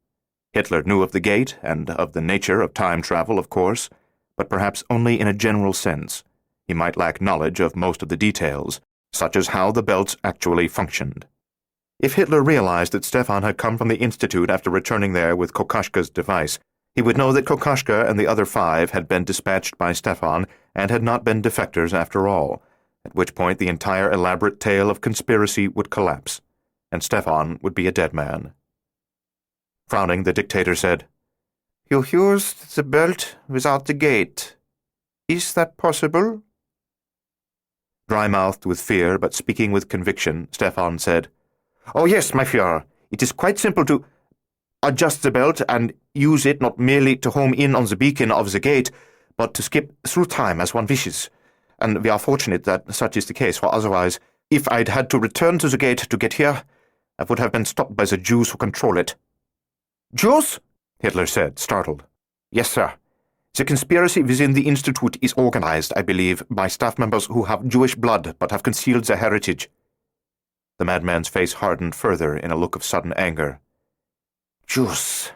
Hitler knew of the gate and of the nature of time travel, of course, but perhaps only in a general sense. He might lack knowledge of most of the details, such as how the belts actually functioned. If Hitler realized that Stefan had come from the Institute after returning there with Kokoschka's device, he would know that Kokoschka and the other 5 had been dispatched by Stefan and had not been defectors after all, at which point the entire elaborate tale of conspiracy would collapse, and Stefan would be a dead man. Frowning, the dictator said, "You used the belt without the gate. Is that possible?" Dry-mouthed with fear, but speaking with conviction, Stefan said, "Oh yes, my Führer. It is quite simple to adjust the belt and use it not merely to home in on the beacon of the gate, but to skip through time as one wishes. And we are fortunate that such is the case, for otherwise, if I'd had to return to the gate to get here, I would have been stopped by the Jews who control it." "Jews?" Hitler said, startled. "Yes, sir. The conspiracy within the Institute is organized, I believe, by staff members who have Jewish blood but have concealed their heritage." The madman's face hardened further in a look of sudden anger. "Jews.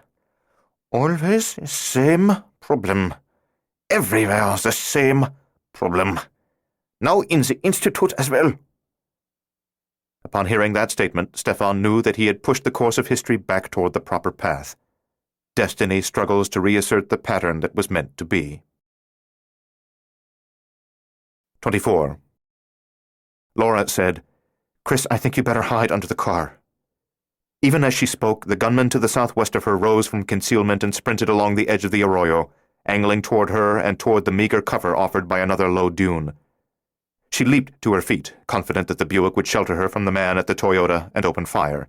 Always the same problem. Everywhere the same problem. Now in the Institute as well." Upon hearing that statement, Stefan knew that he had pushed the course of history back toward the proper path. Destiny struggles to reassert the pattern that was meant to be. 24. Laura said, "Chris, I think you better hide under the car." Even as she spoke, the gunman to the southwest of her rose from concealment and sprinted along the edge of the arroyo, angling toward her and toward the meager cover offered by another low dune. She leaped to her feet, confident that the Buick would shelter her from the man at the Toyota, and opened fire.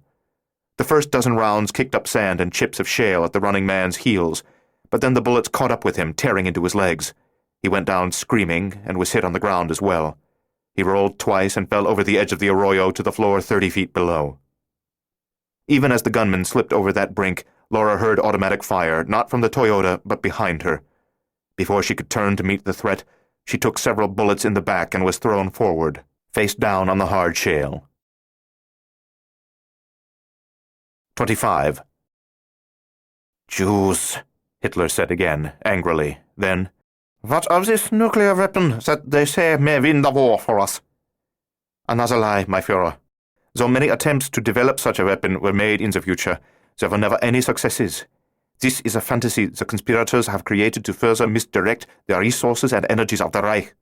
The first dozen rounds kicked up sand and chips of shale at the running man's heels, but then the bullets caught up with him, tearing into his legs. He went down screaming and was hit on the ground as well. He rolled twice and fell over the edge of the arroyo to the floor 30 feet below. Even as the gunman slipped over that brink, Laura heard automatic fire, not from the Toyota, but behind her. Before she could turn to meet the threat, she took several bullets in the back and was thrown forward, face down on the hard shale. 25. "Jews," Hitler said again, angrily. Then, "What of this nuclear weapon that they say may win the war for us?" "Another lie, my Führer. Though many attempts to develop such a weapon were made in the future, there were never any successes. This is a fantasy the conspirators have created to further misdirect the resources and energies of the Reich."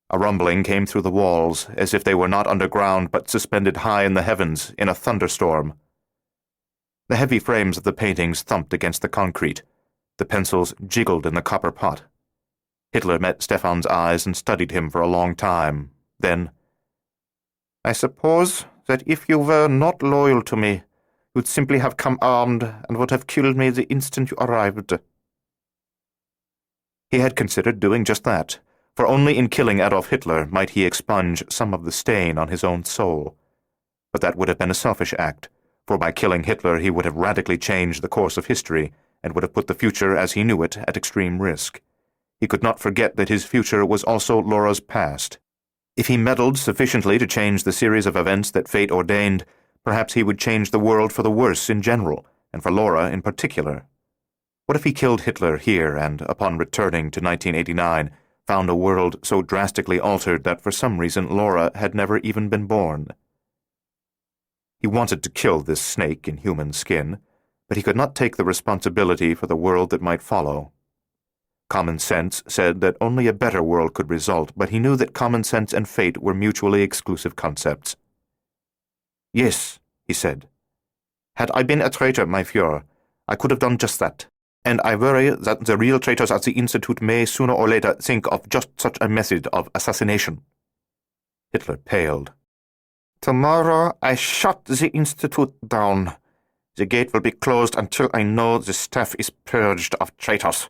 A rumbling came through the walls, as if they were not underground but suspended high in the heavens in a thunderstorm. The heavy frames of the paintings thumped against the concrete. The pencils jiggled in the copper pot. Hitler met Stefan's eyes and studied him for a long time. Then, "I suppose that if you were not loyal to me, you'd simply have come armed and would have killed me the instant you arrived." He had considered doing just that, for only in killing Adolf Hitler might he expunge some of the stain on his own soul. But that would have been a selfish act, for by killing Hitler he would have radically changed the course of history and would have put the future as he knew it at extreme risk. He could not forget that his future was also Laura's past. If he meddled sufficiently to change the series of events that fate ordained, perhaps he would change the world for the worse in general, and for Laura in particular. What if he killed Hitler here and, upon returning to 1989, found a world so drastically altered that for some reason Laura had never even been born? He wanted to kill this snake in human skin, but he could not take the responsibility for the world that might follow. Common sense said that only a better world could result, but he knew that common sense and fate were mutually exclusive concepts. "Yes," he said. "Had I been a traitor, my Fuhrer, I could have done just that. And I worry that the real traitors at the Institute may sooner or later think of just such a method of assassination." Hitler paled. "Tomorrow I shut the Institute down. The gate will be closed until I know the staff is purged of traitors."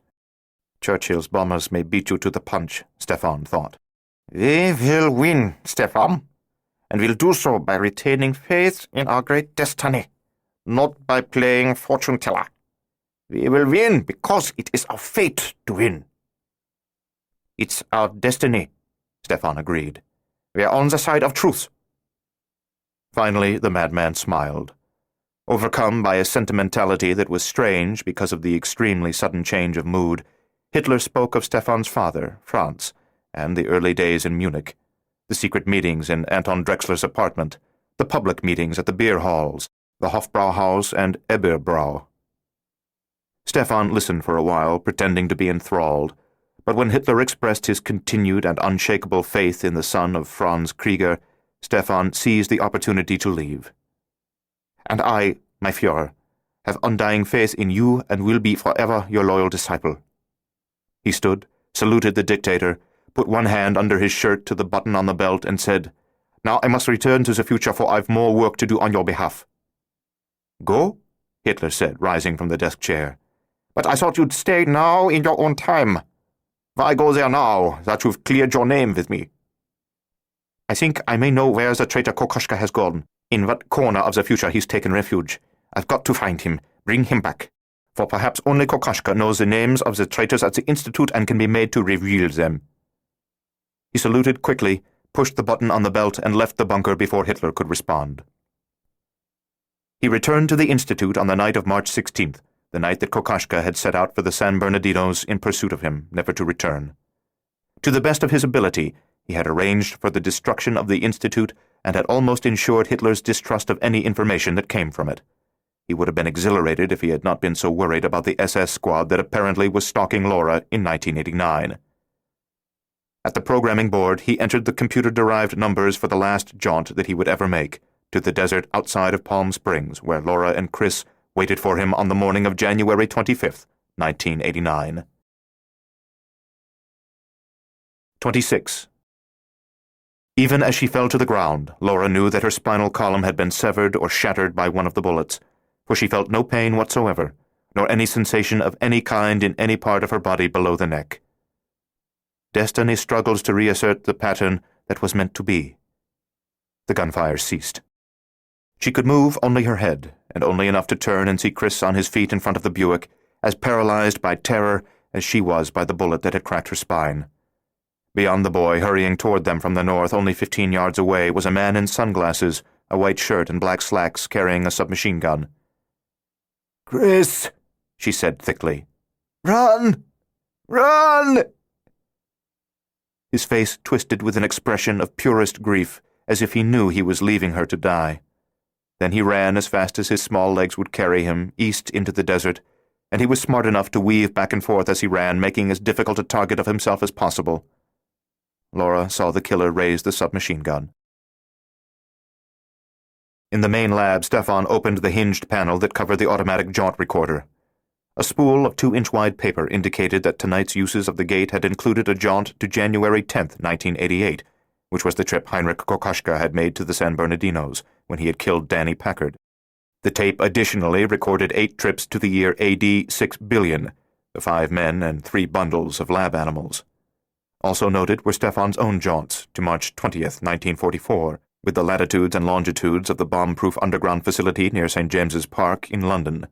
Churchill's bombers may beat you to the punch, Stefan thought. "We will win, Stefan, and we'll do so by retaining faith in our great destiny, not by playing fortune-teller. We will win because it is our fate to win." "It's our destiny," Stefan agreed. "We are on the side of truth." Finally, the madman smiled. Overcome by a sentimentality that was strange because of the extremely sudden change of mood, Hitler spoke of Stefan's father, Franz, and the early days in Munich, the secret meetings in Anton Drexler's apartment, the public meetings at the beer halls, the Hofbrauhaus and Eberbrau. Stefan listened for a while, pretending to be enthralled, but when Hitler expressed his continued and unshakable faith in the son of Franz Krieger, Stefan seized the opportunity to leave. "And I, my Fuhrer, have undying faith in you and will be forever your loyal disciple." He stood, saluted the dictator, put one hand under his shirt to the button on the belt, and said, "Now I must return to the future, for I've more work to do on your behalf." "Go?" Hitler said, rising from the desk chair. "But I thought you'd stay now in your own time. Why go there now, that you've cleared your name with me?" "I think I may know where the traitor Kokoschka has gone, in what corner of the future he's taken refuge. I've got to find him, bring him back. For perhaps only Kokoschka knows the names of the traitors at the Institute and can be made to reveal them." He saluted quickly, pushed the button on the belt, and left the bunker before Hitler could respond. He returned to the Institute on the night of March 16th, the night that Kokoschka had set out for the San Bernardinos in pursuit of him, never to return. To the best of his ability, he had arranged for the destruction of the Institute and had almost ensured Hitler's distrust of any information that came from it. He would have been exhilarated if he had not been so worried about the SS squad that apparently was stalking Laura in 1989. At the programming board, he entered the computer-derived numbers for the last jaunt that he would ever make, to the desert outside of Palm Springs, where Laura and Chris waited for him on the morning of January 25th, 1989. 26. Even as she fell to the ground, Laura knew that her spinal column had been severed or shattered by one of the bullets, for she felt no pain whatsoever, nor any sensation of any kind in any part of her body below the neck. Destiny struggles to reassert the pattern that was meant to be. The gunfire ceased. She could move only her head, and only enough to turn and see Chris on his feet in front of the Buick, as paralyzed by terror as she was by the bullet that had cracked her spine. Beyond the boy, hurrying toward them from the north, only 15 yards away, was a man in sunglasses, a white shirt and black slacks, carrying a submachine gun. "Chris," she said thickly. "Run! Run!" His face twisted with an expression of purest grief, as if he knew he was leaving her to die. Then he ran as fast as his small legs would carry him, east into the desert, and he was smart enough to weave back and forth as he ran, making as difficult a target of himself as possible. Laura saw the killer raise the submachine gun. In the main lab, Stefan opened the hinged panel that covered the automatic jaunt recorder. A spool of 2-inch-wide paper indicated that tonight's uses of the gate had included a jaunt to January 10th, 1988, which was the trip Heinrich Kokoschka had made to the San Bernardinos when he had killed Danny Packard. The tape additionally recorded 8 trips to the year AD 6 billion, the 5 men and 3 bundles of lab animals. Also noted were Stefan's own jaunts to March 20th, 1944, with the latitudes and longitudes of the bomb-proof underground facility near St. James's Park in London,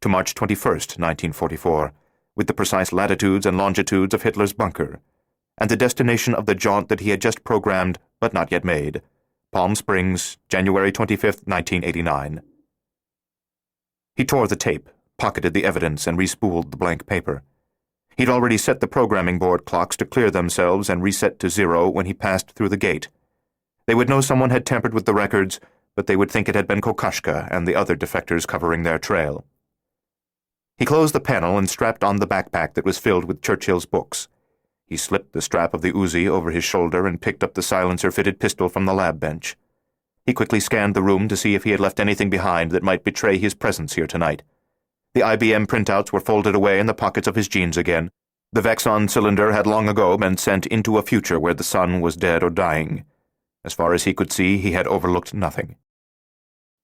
to March 21st, 1944, with the precise latitudes and longitudes of Hitler's bunker, and the destination of the jaunt that he had just programmed but not yet made, Palm Springs, January 25th, 1989. He tore the tape, pocketed the evidence, and respooled the blank paper. He'd already set the programming board clocks to clear themselves and reset to 0 when he passed through the gate. They would know someone had tampered with the records, but they would think it had been Kokoschka and the other defectors covering their trail. He closed the panel and strapped on the backpack that was filled with Churchill's books. He slipped the strap of the Uzi over his shoulder and picked up the silencer-fitted pistol from the lab bench. He quickly scanned the room to see if he had left anything behind that might betray his presence here tonight. The IBM printouts were folded away in the pockets of his jeans again. The Vexon cylinder had long ago been sent into a future where the sun was dead or dying. As far as he could see, he had overlooked nothing.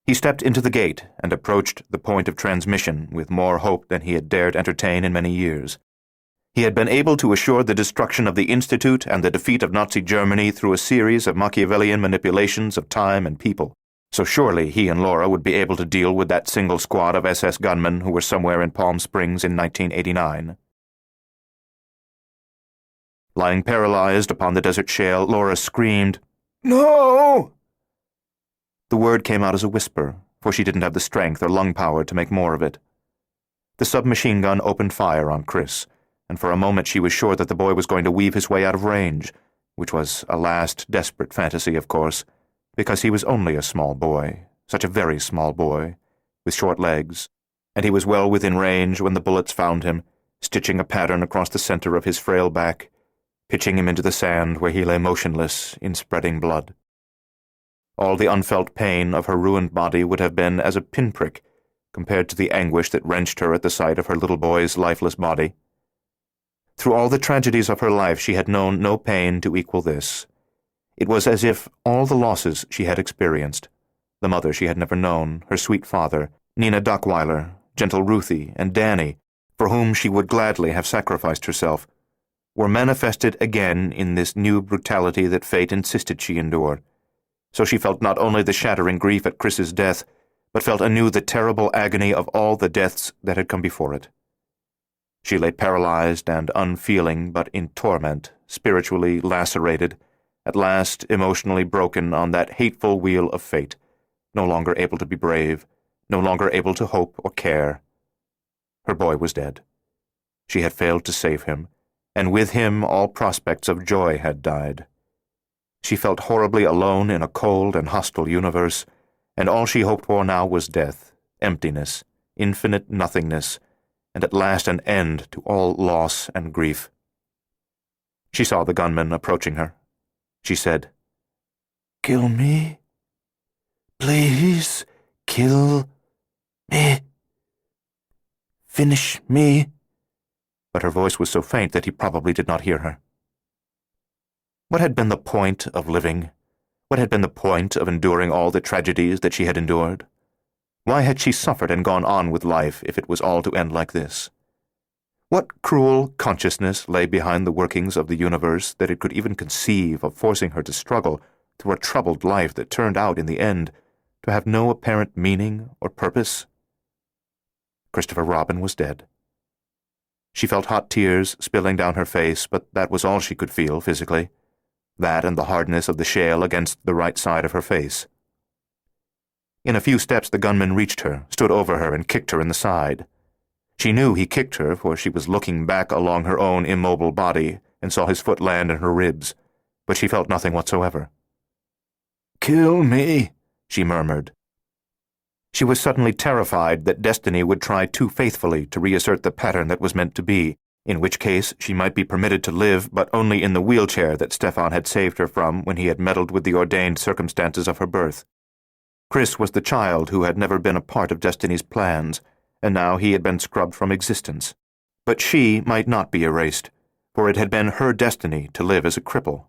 He stepped into the gate and approached the point of transmission with more hope than he had dared entertain in many years. He had been able to assure the destruction of the Institute and the defeat of Nazi Germany through a series of Machiavellian manipulations of time and people. So surely he and Laura would be able to deal with that single squad of SS gunmen who were somewhere in Palm Springs in 1989. Lying paralyzed upon the desert shale, Laura screamed, "No!" The word came out as a whisper, for she didn't have the strength or lung power to make more of it. The submachine gun opened fire on Chris, and for a moment she was sure that the boy was going to weave his way out of range, which was a last desperate fantasy, of course, because he was only a small boy, such a very small boy, with short legs, and he was well within range when the bullets found him, stitching a pattern across the center of his frail back, pitching him into the sand where he lay motionless in spreading blood. All the unfelt pain of her ruined body would have been as a pinprick compared to the anguish that wrenched her at the sight of her little boy's lifeless body. Through all the tragedies of her life she had known no pain to equal this. It was as if all the losses she had experienced, the mother she had never known, her sweet father, Nina Dockweiler, gentle Ruthie, and Danny, for whom she would gladly have sacrificed herself, were manifested again in this new brutality that fate insisted she endure. So she felt not only the shattering grief at Chris's death, but felt anew the terrible agony of all the deaths that had come before it. She lay paralyzed and unfeeling, but in torment, spiritually lacerated, at last emotionally broken on that hateful wheel of fate, no longer able to be brave, no longer able to hope or care. Her boy was dead. She had failed to save him, and with him all prospects of joy had died. She felt horribly alone in a cold and hostile universe, and all she hoped for now was death, emptiness, infinite nothingness, and at last an end to all loss and grief. She saw the gunman approaching her. She said, "Kill me. Please, kill me. Finish me." But her voice was so faint that he probably did not hear her. What had been the point of living? What had been the point of enduring all the tragedies that she had endured? Why had she suffered and gone on with life if it was all to end like this? What cruel consciousness lay behind the workings of the universe that it could even conceive of forcing her to struggle through a troubled life that turned out, in the end, to have no apparent meaning or purpose? Christopher Robin was dead. She felt hot tears spilling down her face, but that was all she could feel physically. That and the hardness of the shale against the right side of her face. In a few steps the gunman reached her, stood over her, and kicked her in the side. She knew he kicked her, for she was looking back along her own immobile body and saw his foot land in her ribs, but she felt nothing whatsoever. "Kill me," she murmured. She was suddenly terrified that destiny would try too faithfully to reassert the pattern that was meant to be, in which case she might be permitted to live, but only in the wheelchair that Stefan had saved her from when he had meddled with the ordained circumstances of her birth. Chris was the child who had never been a part of destiny's plans, and now he had been scrubbed from existence. But she might not be erased, for it had been her destiny to live as a cripple.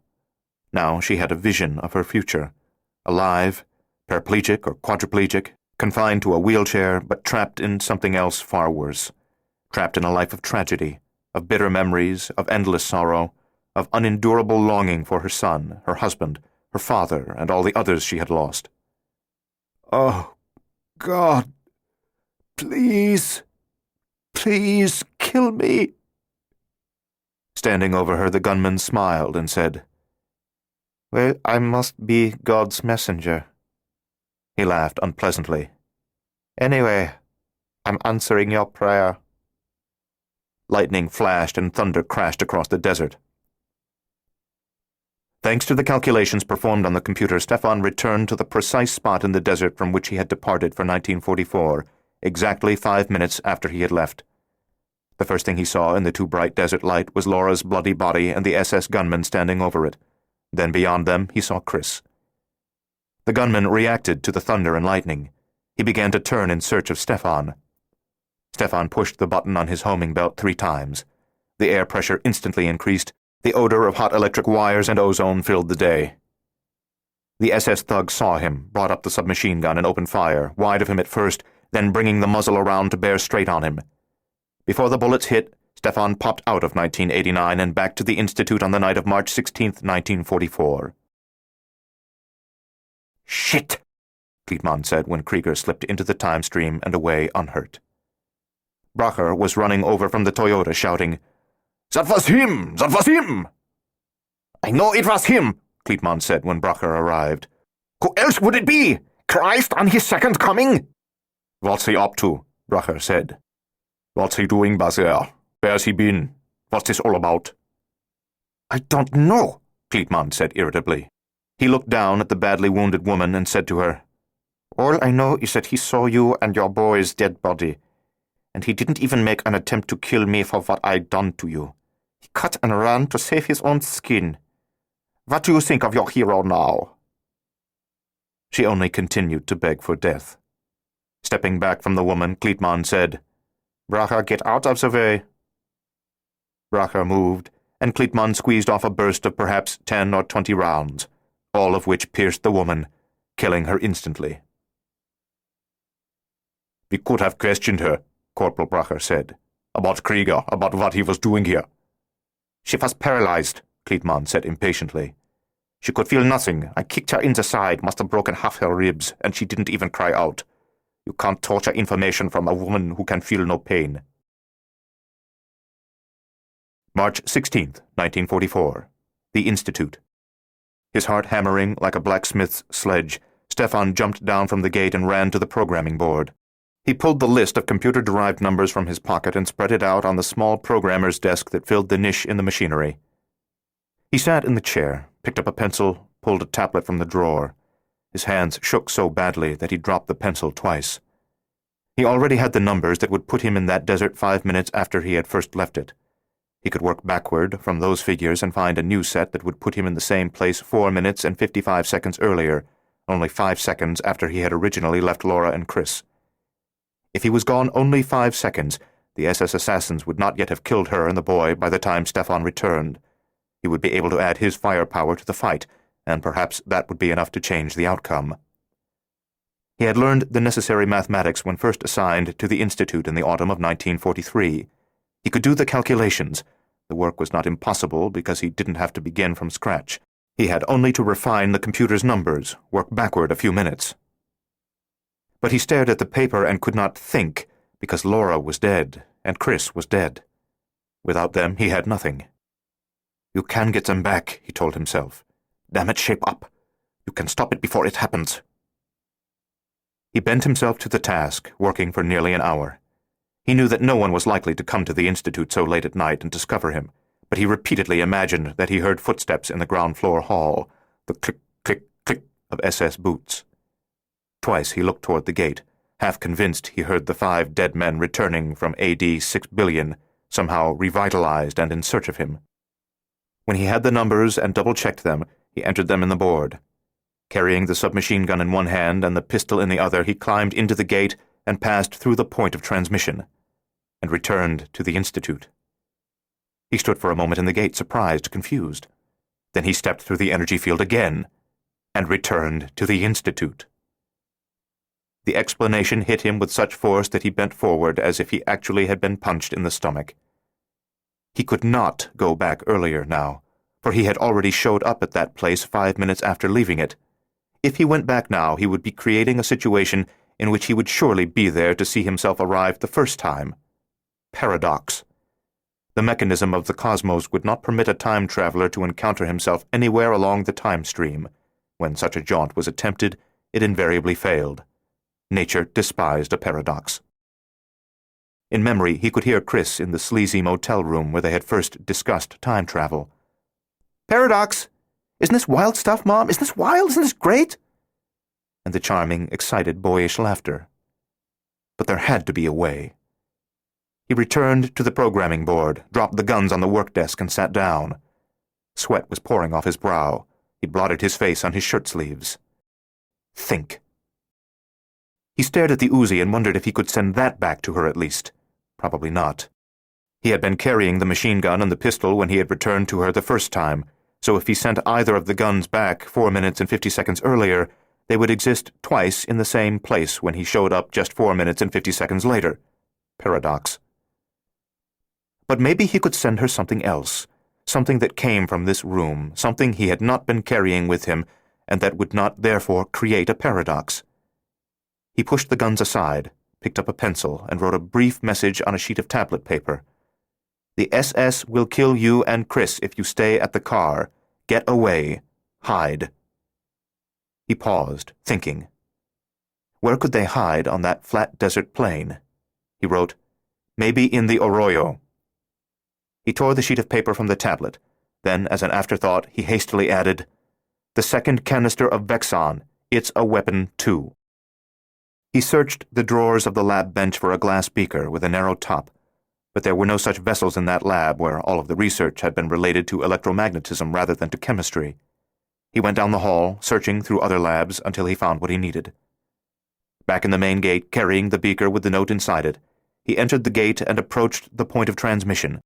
Now she had a vision of her future, alive, paraplegic or quadriplegic, confined to a wheelchair, but trapped in something else far worse, trapped in a life of tragedy, of bitter memories, of endless sorrow, of unendurable longing for her son, her husband, her father, and all the others she had lost. "Oh, God, please," Please kill me." Standing over her, the gunman smiled and said, "Well, I must be God's messenger." He laughed unpleasantly. "Anyway, I'm answering your prayer." Lightning flashed and thunder crashed across the desert. Thanks to the calculations performed on the computer, Stefan returned to the precise spot in the desert from which he had departed for 1944, exactly 5 minutes after he had left. The first thing he saw in the too bright desert light was Laura's bloody body and the SS gunman standing over it. Then beyond them he saw Chris. The gunman reacted to the thunder and lightning. He began to turn in search of Stefan. Stefan pushed the button on his homing belt 3 times. The air pressure instantly increased. The odor of hot electric wires and ozone filled the day. The SS thug saw him, brought up the submachine gun and opened fire, wide of him at first, then bringing the muzzle around to bear straight on him. Before the bullets hit, Stefan popped out of 1989 and back to the Institute on the night of March 16, 1944. "Shit!" Crichton said when Krieger slipped into the time stream and away unhurt. Bracher was running over from the Toyota, shouting, "That was him! That was him!" "I know it was him," Crichton said when Bracher arrived. "Who else would it be? Christ on his second coming?" "What's he up to?" Bracher said. "What's he doing back there? Where's he been? What's this all about?" "I don't know," Crichton said irritably. He looked down at the badly wounded woman and said to her, "All I know is that he saw you and your boy's dead body, and he didn't even make an attempt to kill me for what I'd done to you. He cut and ran to save his own skin. What do you think of your hero now?" She only continued to beg for death. Stepping back from the woman, Crichton said, "Bracher, get out of the way." Bracher moved, and Crichton squeezed off a burst of perhaps 10 or 20 rounds, all of which pierced the woman, killing her instantly. "We could have questioned her," Corporal Bracher said, "about Krieger, about what he was doing here." "She was paralyzed," Crichton said impatiently. "She could feel nothing. I kicked her in the side, must have broken half her ribs, and she didn't even cry out. You can't torture information from a woman who can feel no pain." March 16th, 1944. The Institute. His heart hammering like a blacksmith's sledge, Stefan jumped down from the gate and ran to the programming board. He pulled the list of computer-derived numbers from his pocket and spread it out on the small programmer's desk that filled the niche in the machinery. He sat in the chair, picked up a pencil, pulled a tablet from the drawer. His hands shook so badly that he dropped the pencil twice. He already had the numbers that would put him in that desert 5 minutes after he had first left it. He could work backward from those figures and find a new set that would put him in the same place 4 minutes and 55 seconds earlier, only 5 seconds after he had originally left Laura and Chris. If he was gone only 5 seconds, the SS assassins would not yet have killed her and the boy by the time Stefan returned. He would be able to add his firepower to the fight, and perhaps that would be enough to change the outcome. He had learned the necessary mathematics when first assigned to the Institute in the autumn of 1943. He could do the calculations. The work was not impossible because he didn't have to begin from scratch. He had only to refine the computer's numbers, work backward a few minutes. But he stared at the paper and could not think, because Laura was dead, and Chris was dead. Without them, he had nothing. "You can get them back," he told himself. "Damn it, shape up. You can stop it before it happens." He bent himself to the task, working for nearly an hour. He knew that no one was likely to come to the Institute so late at night and discover him, but he repeatedly imagined that he heard footsteps in the ground-floor hall, the click, click, click of SS boots. Twice he looked toward the gate, half convinced he heard the 5 dead men returning from AD 6 billion, somehow revitalized and in search of him. When he had the numbers and double-checked them, he entered them in the board. Carrying the submachine gun in one hand and the pistol in the other, he climbed into the gate and passed through the point of transmission, and returned to the Institute. He stood for a moment in the gate, surprised, confused. Then he stepped through the energy field again, and returned to the Institute. The explanation hit him with such force that he bent forward as if he actually had been punched in the stomach. He could not go back earlier now, for he had already showed up at that place 5 minutes after leaving it. If he went back now, he would be creating a situation in which he would surely be there to see himself arrive the first time. paradox. The mechanism of the cosmos would not permit a time traveler to encounter himself anywhere along the time stream. When such a jaunt was attempted, it invariably failed. Nature despised a paradox. In memory, he could hear Chris in the sleazy motel room where they had first discussed time travel. "Paradox! Isn't this wild stuff, Mom? Isn't this wild? Isn't this great?" And the charming, excited, boyish laughter. But there had to be a way. He returned to the programming board, dropped the guns on the work desk, and sat down. Sweat was pouring off his brow. He blotted his face on his shirt sleeves. Think. He stared at the Uzi and wondered if he could send that back to her at least. Probably not. He had been carrying the machine gun and the pistol when he had returned to her the first time, so if he sent either of the guns back 4 minutes and 50 seconds earlier, they would exist twice in the same place when he showed up just 4 minutes and 50 seconds later. Paradox. But maybe he could send her something else, something that came from this room, something he had not been carrying with him, and that would not therefore create a paradox. He pushed the guns aside, picked up a pencil, and wrote a brief message on a sheet of tablet paper. "The SS will kill you and Chris if you stay at the car. Get away. Hide." He paused, thinking. Where could they hide on that flat desert plain? He wrote, "Maybe in the Arroyo." He tore the sheet of paper from the tablet. Then, as an afterthought, he hastily added, "The second canister of Vexon. It's a weapon, too." He searched the drawers of the lab bench for a glass beaker with a narrow top, but there were no such vessels in that lab where all of the research had been related to electromagnetism rather than to chemistry. He went down the hall, searching through other labs until he found what he needed. Back in the main gate, carrying the beaker with the note inside it, he entered the gate and approached the point of transmission.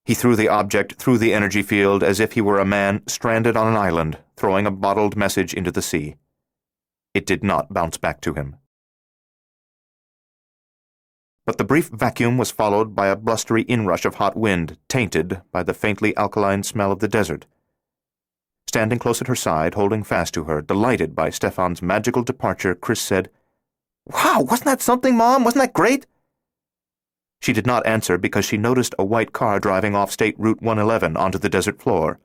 He threw the object through the energy field as if he were a man stranded on an island, throwing a bottled message into the sea. It did not bounce back to him. But the brief vacuum was followed by a blustery inrush of hot wind, tainted by the faintly alkaline smell of the desert. Standing close at her side, holding fast to her, delighted by Stefan's magical departure, Chris said, "Wow, wasn't that something, Mom? Wasn't that great?" She did not answer because she noticed a white car driving off State Route 111 onto the desert floor.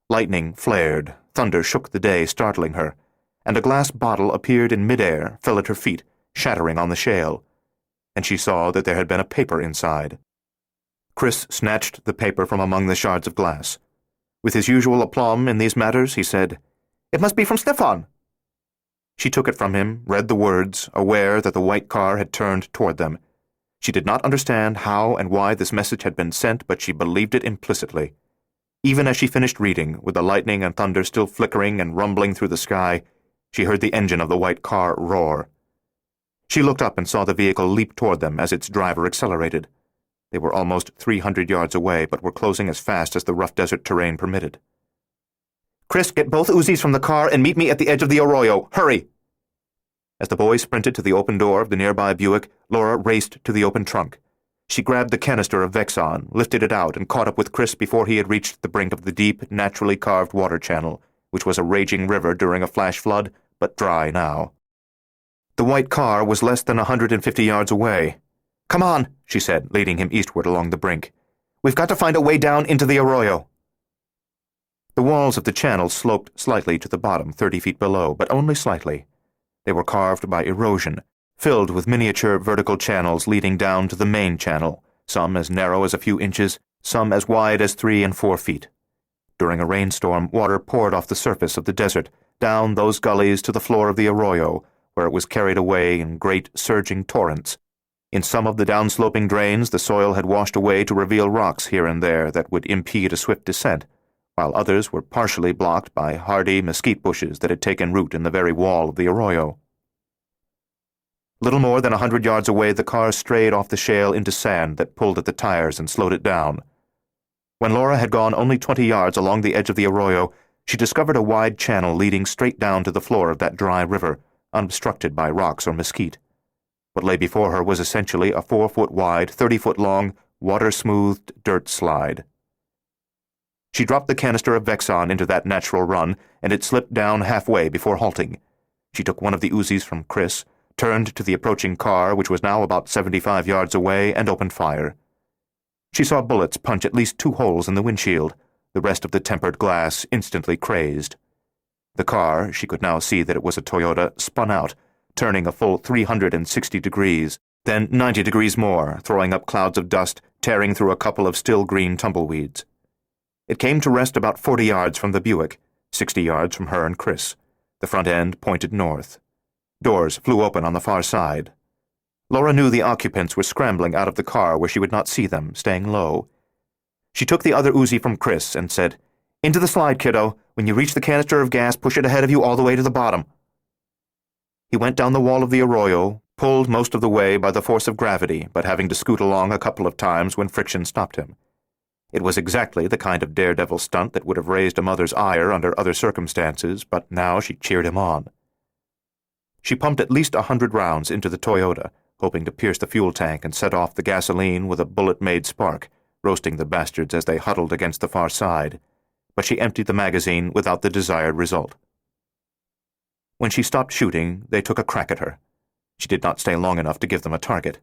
Lightning flared, thunder shook the day, startling her, and a glass bottle appeared in midair, fell at her feet, shattering on the shale, and she saw that there had been a paper inside. Chris snatched the paper from among the shards of glass. With his usual aplomb in these matters, he said, "It must be from Stefan." She took it from him, read the words, aware that the white car had turned toward them. She did not understand how and why this message had been sent, but she believed it implicitly. Even as she finished reading, with the lightning and thunder still flickering and rumbling through the sky, she heard the engine of the white car roar. She looked up and saw the vehicle leap toward them as its driver accelerated. They were almost 300 yards away, but were closing as fast as the rough desert terrain permitted. "Chris, get both Uzis from the car and meet me at the edge of the Arroyo. Hurry!" As the boy sprinted to the open door of the nearby Buick, Laura raced to the open trunk. She grabbed the canister of Vexon, lifted it out, and caught up with Chris before he had reached the brink of the deep, naturally carved water channel, which was a raging river during a flash flood, but dry now. The white car was less than 150 yards away. "Come on," she said, leading him eastward along the brink. "We've got to find a way down into the Arroyo." The walls of the channel sloped slightly to the bottom, 30 feet below, but only slightly. They were carved by erosion, filled with miniature vertical channels leading down to the main channel, some as narrow as a few inches, some as wide as 3 and 4 feet. During a rainstorm, water poured off the surface of the desert, down those gullies to the floor of the Arroyo, where it was carried away in great surging torrents. In some of the downsloping drains, the soil had washed away to reveal rocks here and there that would impede a swift descent, while others were partially blocked by hardy mesquite bushes that had taken root in the very wall of the Arroyo. Little more than 100 yards away, the car strayed off the shale into sand that pulled at the tires and slowed it down. When Laura had gone only 20 yards along the edge of the Arroyo, she discovered a wide channel leading straight down to the floor of that dry river, unobstructed by rocks or mesquite. What lay before her was essentially a 4-foot-wide, 30-foot-long, water-smoothed dirt slide. She dropped the canister of Vexon into that natural run, and it slipped down halfway before halting. She took one of the Uzis from Chris, turned to the approaching car, which was now about 75 yards away, and opened fire. She saw bullets punch at least 2 holes in the windshield, the rest of the tempered glass instantly crazed. The car, she could now see that it was a Toyota, spun out, turning a full 360 degrees, then 90 degrees more, throwing up clouds of dust, tearing through a couple of still green tumbleweeds. It came to rest about 40 yards from the Buick, 60 yards from her and Chris. The front end pointed north. Doors flew open on the far side. Laura knew the occupants were scrambling out of the car where she would not see them, staying low. She took the other Uzi from Chris and said, "Into the slide, kiddo. When you reach the canister of gas, push it ahead of you all the way to the bottom." He went down the wall of the arroyo, pulled most of the way by the force of gravity, but having to scoot along a couple of times when friction stopped him. It was exactly the kind of daredevil stunt that would have raised a mother's ire under other circumstances, but now she cheered him on. She pumped at least 100 rounds into the Toyota, hoping to pierce the fuel tank and set off the gasoline with a bullet-made spark, roasting the bastards as they huddled against the far side, but she emptied the magazine without the desired result. When she stopped shooting, they took a crack at her. She did not stay long enough to give them a target.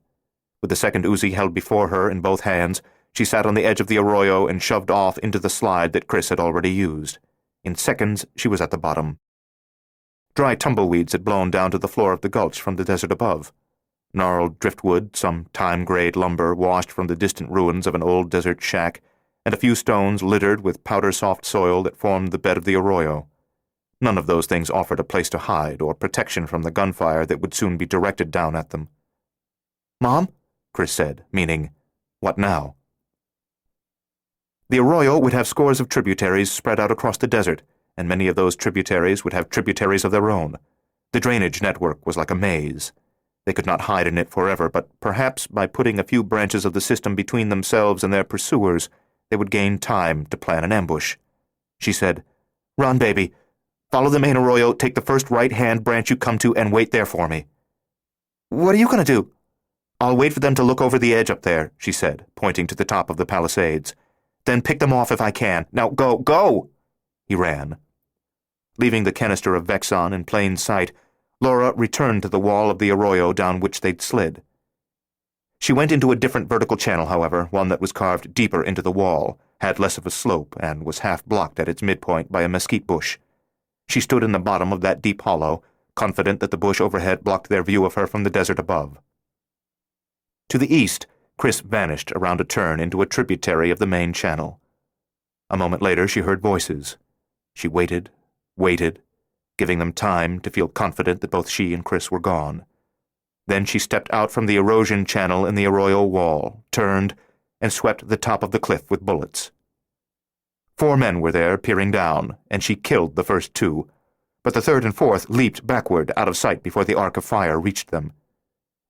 With the second Uzi held before her in both hands, she sat on the edge of the arroyo and shoved off into the slide that Chris had already used. In seconds, she was at the bottom. Dry tumbleweeds had blown down to the floor of the gulch from the desert above. Gnarled driftwood, some time-grayed lumber washed from the distant ruins of an old desert shack, and a few stones littered with powder-soft soil that formed the bed of the arroyo. None of those things offered a place to hide or protection from the gunfire that would soon be directed down at them. "Mom?" Chris said, meaning, "What now?" The arroyo would have scores of tributaries spread out across the desert, and many of those tributaries would have tributaries of their own. The drainage network was like a maze. They could not hide in it forever, but perhaps by putting a few branches of the system between themselves and their pursuers, they would gain time to plan an ambush. She said, "Run, baby. Follow the main arroyo, take the first right-hand branch you come to, and wait there for me." "What are you going to do?" "I'll wait for them to look over the edge up there," she said, pointing to the top of the Palisades. "Then pick them off if I can. Now go, go!" He ran. Leaving the canister of Vexon in plain sight, Laura returned to the wall of the arroyo down which they'd slid. She went into a different vertical channel, however, one that was carved deeper into the wall, had less of a slope, and was half blocked at its midpoint by a mesquite bush. She stood in the bottom of that deep hollow, confident that the bush overhead blocked their view of her from the desert above. To the east, Chris vanished around a turn into a tributary of the main channel. A moment later she heard voices. She waited, giving them time to feel confident that both she and Chris were gone. Then she stepped out from the erosion channel in the arroyo wall, turned, and swept the top of the cliff with bullets. 4 men were there, peering down, and she killed the first 2, but the third and fourth leaped backward out of sight before the arc of fire reached them.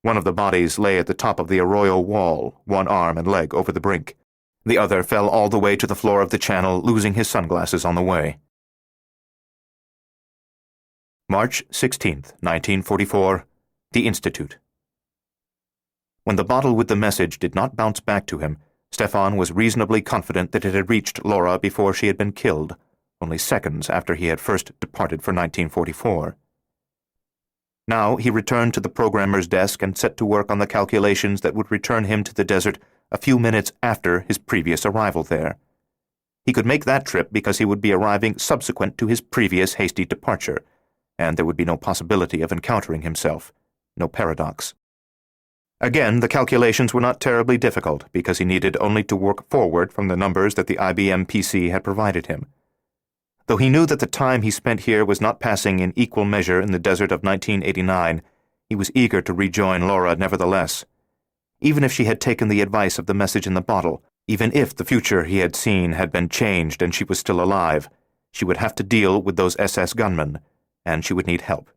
One of the bodies lay at the top of the arroyo wall, one arm and leg over the brink. The other fell all the way to the floor of the channel, losing his sunglasses on the way. March 16th, 1944, The Institute. When the bottle with the message did not bounce back to him, Stefan was reasonably confident that it had reached Laura before she had been killed, only seconds after he had first departed for 1944. Now he returned to the programmer's desk and set to work on the calculations that would return him to the desert a few minutes after his previous arrival there. He could make that trip because he would be arriving subsequent to his previous hasty departure, and there would be no possibility of encountering himself, no paradox. Again, the calculations were not terribly difficult because he needed only to work forward from the numbers that the IBM PC had provided him. Though he knew that the time he spent here was not passing in equal measure in the desert of 1989, he was eager to rejoin Laura nevertheless. Even if she had taken the advice of the message in the bottle, even if the future he had seen had been changed and she was still alive, she would have to deal with those SS gunmen, and she would need help.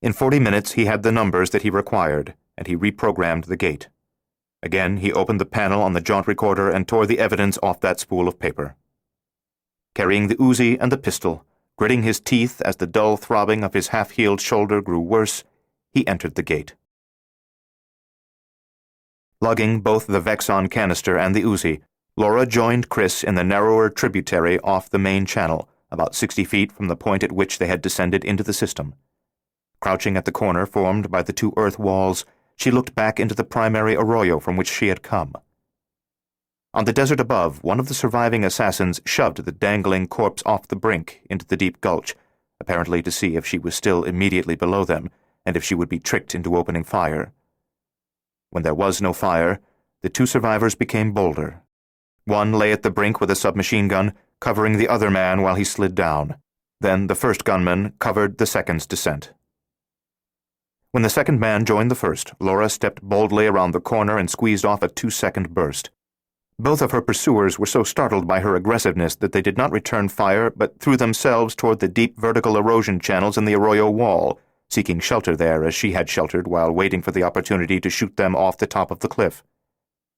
In 40 minutes he had the numbers that he required, and he reprogrammed the gate. Again he opened the panel on the jaunt recorder and tore the evidence off that spool of paper. Carrying the Uzi and the pistol, gritting his teeth as the dull throbbing of his half-healed shoulder grew worse, he entered the gate. Lugging both the Vexon canister and the Uzi, Laura joined Chris in the narrower tributary off the main channel, about 60 feet from the point at which they had descended into the system. Crouching at the corner formed by the 2 earth walls, she looked back into the primary arroyo from which she had come. On the desert above, one of the surviving assassins shoved the dangling corpse off the brink into the deep gulch, apparently to see if she was still immediately below them and if she would be tricked into opening fire. When there was no fire, the two survivors became bolder. One lay at the brink with a submachine gun, covering the other man while he slid down. Then the first gunman covered the second's descent. When the second man joined the first, Laura stepped boldly around the corner and squeezed off a 2-second burst. Both of her pursuers were so startled by her aggressiveness that they did not return fire but threw themselves toward the deep vertical erosion channels in the arroyo wall, seeking shelter there as she had sheltered while waiting for the opportunity to shoot them off the top of the cliff.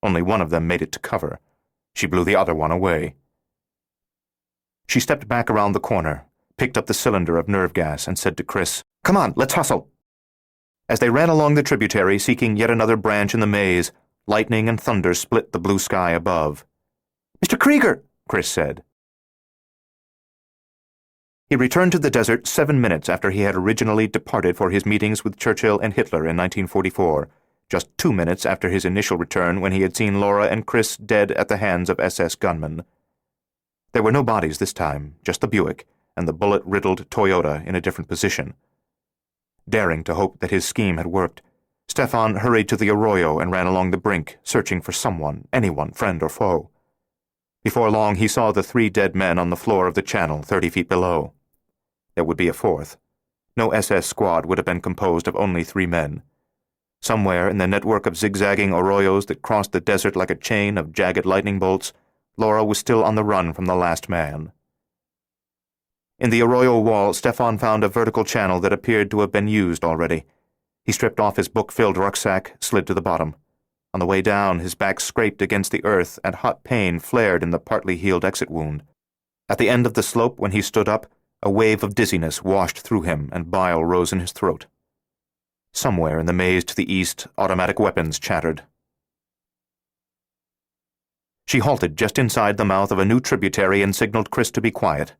Only one of them made it to cover. She blew the other one away. She stepped back around the corner, picked up the cylinder of nerve gas, and said to Chris, "Come on, let's hustle." As they ran along the tributary, seeking yet another branch in the maze, lightning and thunder split the blue sky above. "Mr. Krieger," Chris said. He returned to the desert 7 minutes after he had originally departed for his meetings with Churchill and Hitler in 1944, just 2 minutes after his initial return when he had seen Laura and Chris dead at the hands of SS gunmen. There were no bodies this time, just the Buick and the bullet-riddled Toyota in a different position. Daring to hope that his scheme had worked, Stefan hurried to the arroyo and ran along the brink, searching for someone, anyone, friend or foe. Before long he saw the 3 dead men on the floor of the channel 30 feet below. There would be a fourth. No SS squad would have been composed of only 3 men. Somewhere in the network of zigzagging arroyos that crossed the desert like a chain of jagged lightning bolts, Laura was still on the run from the last man. In the arroyo wall, Stefan found a vertical channel that appeared to have been used already. He stripped off his book-filled rucksack, slid to the bottom. On the way down, his back scraped against the earth and hot pain flared in the partly healed exit wound. At the end of the slope, when he stood up, a wave of dizziness washed through him and bile rose in his throat. Somewhere in the maze to the east, automatic weapons chattered. She halted just inside the mouth of a new tributary and signaled Chris to be quiet.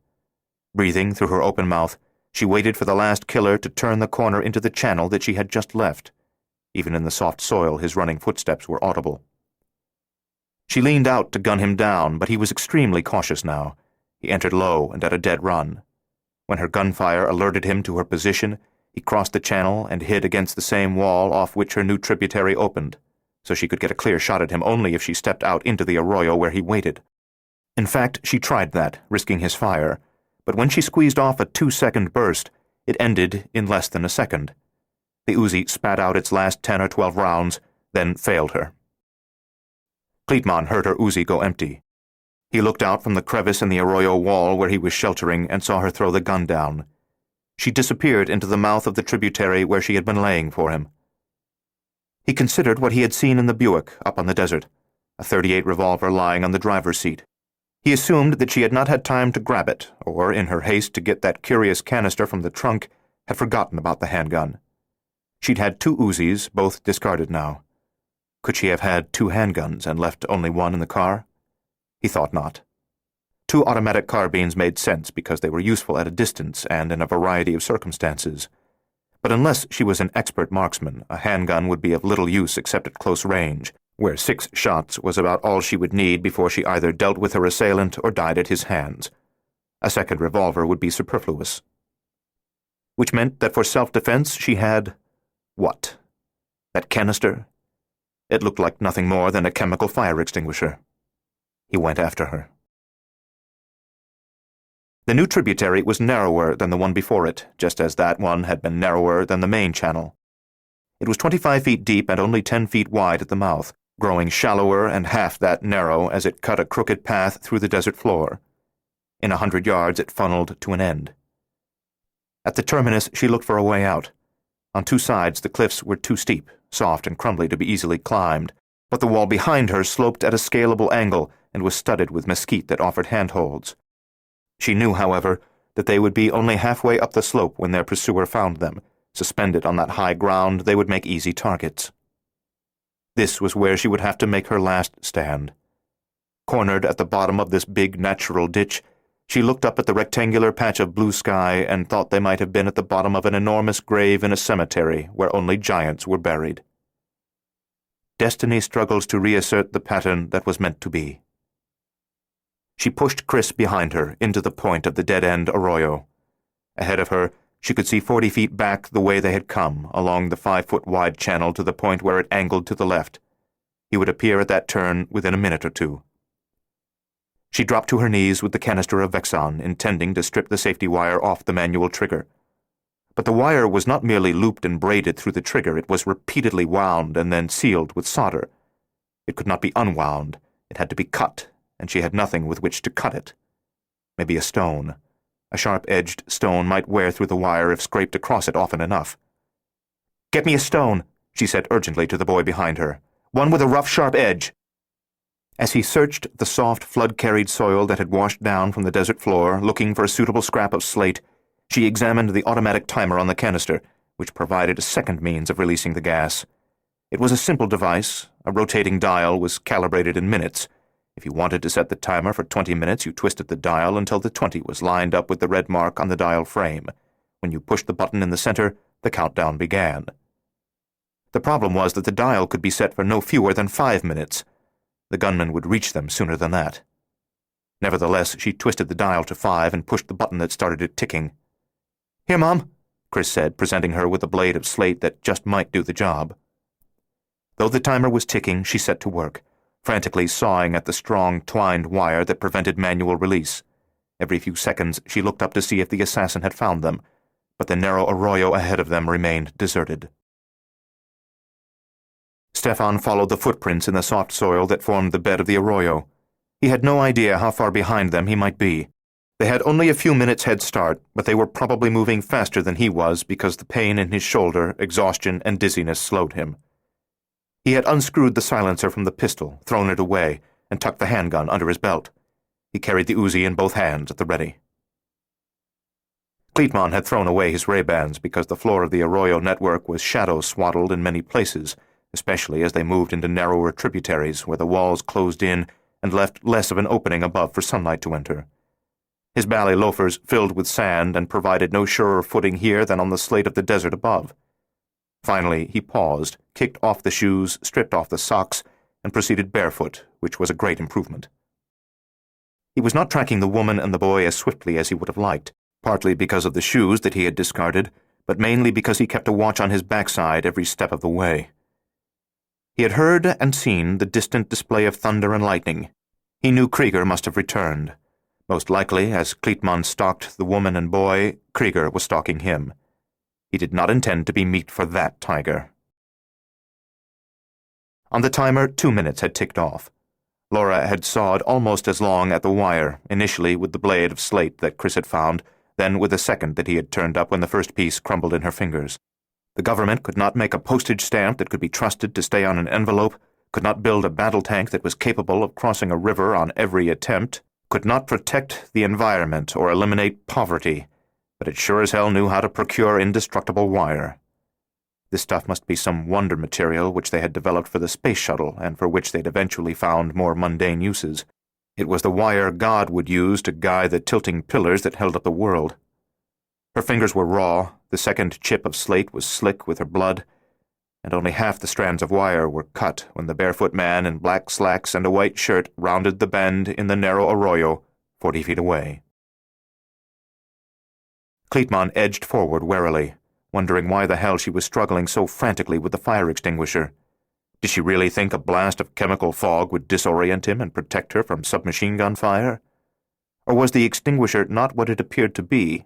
Breathing through her open mouth, she waited for the last killer to turn the corner into the channel that she had just left. Even in the soft soil, his running footsteps were audible. She leaned out to gun him down, but he was extremely cautious now. He entered low and at a dead run. When her gunfire alerted him to her position, he crossed the channel and hid against the same wall off which her new tributary opened, so she could get a clear shot at him only if she stepped out into the arroyo where he waited. In fact, she tried that, risking his fire, but when she squeezed off a 2-second burst, it ended in less than a second. The Uzi spat out its last 10 or 12 rounds, then failed her. Kleitman heard her Uzi go empty. He looked out from the crevice in the arroyo wall where he was sheltering and saw her throw the gun down. She disappeared into the mouth of the tributary where she had been laying for him. He considered what he had seen in the Buick up on the desert, a .38 revolver lying on the driver's seat. He assumed that she had not had time to grab it, or, in her haste to get that curious canister from the trunk, had forgotten about the handgun. She'd had 2 Uzis, both discarded now. Could she have had 2 handguns and left only one in the car? He thought not. 2 automatic carbines made sense because they were useful at a distance and in a variety of circumstances. But unless she was an expert marksman, a handgun would be of little use except at close range, where 6 shots was about all she would need before she either dealt with her assailant or died at his hands. A second revolver would be superfluous. Which meant that for self-defense she had... what? That canister? It looked like nothing more than a chemical fire extinguisher. He went after her. The new tributary was narrower than the one before it, just as that one had been narrower than the main channel. It was 25 feet deep and only 10 feet wide at the mouth, growing shallower and half that narrow as it cut a crooked path through the desert floor. In 100 yards it funneled to an end. At the terminus she looked for a way out. On 2 sides the cliffs were too steep, soft and crumbly to be easily climbed, but the wall behind her sloped at a scalable angle and was studded with mesquite that offered handholds. She knew, however, that they would be only halfway up the slope when their pursuer found them. Suspended on that high ground, they would make easy targets. This was where she would have to make her last stand. Cornered at the bottom of this big natural ditch, she looked up at the rectangular patch of blue sky and thought they might have been at the bottom of an enormous grave in a cemetery where only giants were buried. Destiny struggles to reassert the pattern that was meant to be. She pushed Chris behind her into the point of the dead-end arroyo. Ahead of her, she could see 40 feet back the way they had come, along the 5-foot-wide channel to the point where it angled to the left. He would appear at that turn within a minute or two. She dropped to her knees with the canister of Vexon, intending to strip the safety wire off the manual trigger. But the wire was not merely looped and braided through the trigger, it was repeatedly wound and then sealed with solder. It could not be unwound. It had to be cut, and she had nothing with which to cut it. Maybe a stone. A sharp-edged stone might wear through the wire if scraped across it often enough. "Get me a stone," she said urgently to the boy behind her. "One with a rough, sharp edge." As he searched the soft, flood-carried soil that had washed down from the desert floor, looking for a suitable scrap of slate, she examined the automatic timer on the canister, which provided a second means of releasing the gas. It was a simple device. A rotating dial was calibrated in minutes. If you wanted to set the timer for 20 minutes, you twisted the dial until the 20 was lined up with the red mark on the dial frame. When you pushed the button in the center, the countdown began. The problem was that the dial could be set for no fewer than 5 minutes. The gunman would reach them sooner than that. Nevertheless, she twisted the dial to 5 and pushed the button that started it ticking. "Here, Mom," Chris said, presenting her with a blade of slate that just might do the job. Though the timer was ticking, she set to work, frantically sawing at the strong, twined wire that prevented manual release. Every few seconds she looked up to see if the assassin had found them, but the narrow arroyo ahead of them remained deserted. Stefan followed the footprints in the soft soil that formed the bed of the arroyo. He had no idea how far behind them he might be. They had only a few minutes' head start, but they were probably moving faster than he was because the pain in his shoulder, exhaustion, and dizziness slowed him. He had unscrewed the silencer from the pistol, thrown it away, and tucked the handgun under his belt. He carried the Uzi in both hands at the ready. Crichton had thrown away his Ray-Bans because the floor of the arroyo network was shadow-swaddled in many places, especially as they moved into narrower tributaries where the walls closed in and left less of an opening above for sunlight to enter. His ballet loafers filled with sand and provided no surer footing here than on the slate of the desert above. Finally, he paused, kicked off the shoes, stripped off the socks, and proceeded barefoot, which was a great improvement. He was not tracking the woman and the boy as swiftly as he would have liked, partly because of the shoes that he had discarded, but mainly because he kept a watch on his backside every step of the way. He had heard and seen the distant display of thunder and lightning. He knew Krieger must have returned. Most likely, as Crichton stalked the woman and boy, Krieger was stalking him. He did not intend to be meat for that tiger. On the timer, 2 minutes had ticked off. Laura had sawed almost as long at the wire, initially with the blade of slate that Chris had found, then with a second that he had turned up when the first piece crumbled in her fingers. The government could not make a postage stamp that could be trusted to stay on an envelope, could not build a battle tank that was capable of crossing a river on every attempt, could not protect the environment or eliminate poverty, but it sure as hell knew how to procure indestructible wire. This stuff must be some wonder material which they had developed for the space shuttle and for which they'd eventually found more mundane uses. It was the wire God would use to guide the tilting pillars that held up the world. Her fingers were raw, the second chip of slate was slick with her blood, and only half the strands of wire were cut when the barefoot man in black slacks and a white shirt rounded the bend in the narrow arroyo 40 feet away. Crichton edged forward warily, wondering why the hell she was struggling so frantically with the fire extinguisher. Did she really think a blast of chemical fog would disorient him and protect her from submachine gun fire? Or was the extinguisher not what it appeared to be?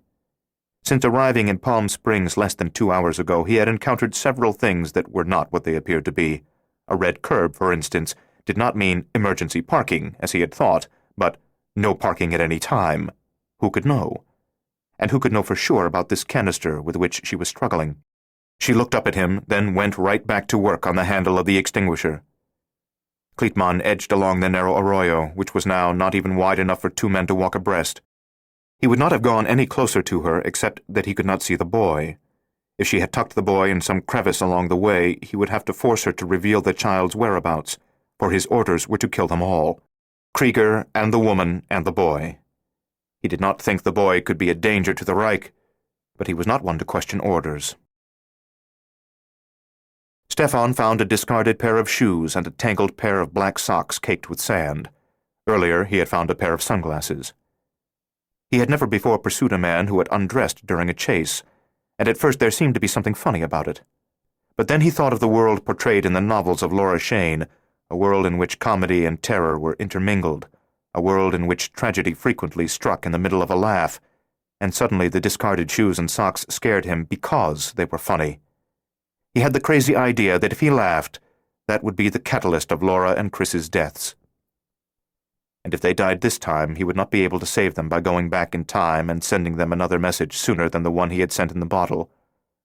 Since arriving in Palm Springs less than 2 hours ago, he had encountered several things that were not what they appeared to be. A red curb, for instance, did not mean emergency parking, as he had thought, but no parking at any time. Who could know? And who could know for sure about this canister with which she was struggling? She looked up at him, then went right back to work on the handle of the extinguisher. Crichton edged along the narrow arroyo, which was now not even wide enough for 2 men to walk abreast. He would not have gone any closer to her except that he could not see the boy. If she had tucked the boy in some crevice along the way, he would have to force her to reveal the child's whereabouts, for his orders were to kill them all, Krieger and the woman and the boy. He did not think the boy could be a danger to the Reich, but he was not one to question orders. Stefan found a discarded pair of shoes and a tangled pair of black socks caked with sand. Earlier, he had found a pair of sunglasses. He had never before pursued a man who had undressed during a chase, and at first there seemed to be something funny about it. But then he thought of the world portrayed in the novels of Laura Shane, a world in which comedy and terror were intermingled, a world in which tragedy frequently struck in the middle of a laugh, and suddenly the discarded shoes and socks scared him because they were funny. He had the crazy idea that if he laughed, that would be the catalyst of Laura and Chris's deaths. And if they died this time, he would not be able to save them by going back in time and sending them another message sooner than the one he had sent in the bottle,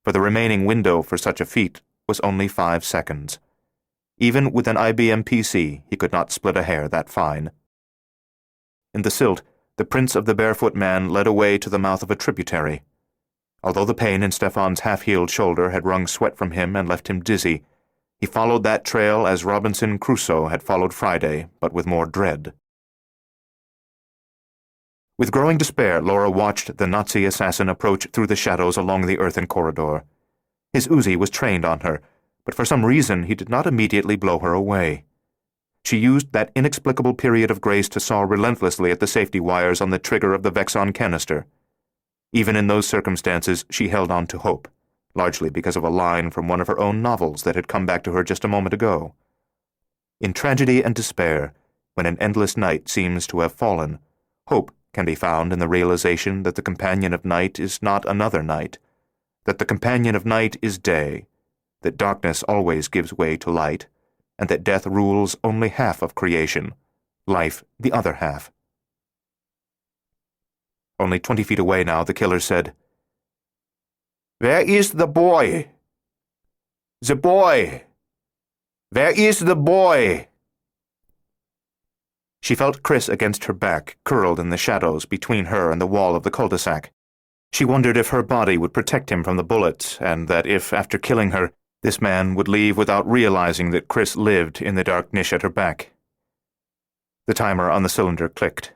for the remaining window for such a feat was only 5 seconds. Even with an IBM PC, he could not split a hair that fine. In the silt, the prints of the barefoot man led away to the mouth of a tributary. Although the pain in Stefan's half-healed shoulder had wrung sweat from him and left him dizzy, he followed that trail as Robinson Crusoe had followed Friday, but with more dread. With growing despair, Laura watched the Nazi assassin approach through the shadows along the earthen corridor. His Uzi was trained on her, but for some reason he did not immediately blow her away. She used that inexplicable period of grace to saw relentlessly at the safety wires on the trigger of the Vexon canister. Even in those circumstances, she held on to hope, largely because of a line from one of her own novels that had come back to her just a moment ago. In tragedy and despair, when an endless night seems to have fallen, hope can be found in the realization that the companion of night is not another night, that the companion of night is day, that darkness always gives way to light, and that death rules only half of creation, life the other half. Only 20 feet away now, the killer said, "Where is the boy? The boy! Where is the boy?" She felt Chris against her back, curled in the shadows between her and the wall of the cul-de-sac. She wondered if her body would protect him from the bullets, and that if, after killing her, this man would leave without realizing that Chris lived in the dark niche at her back. The timer on the cylinder clicked.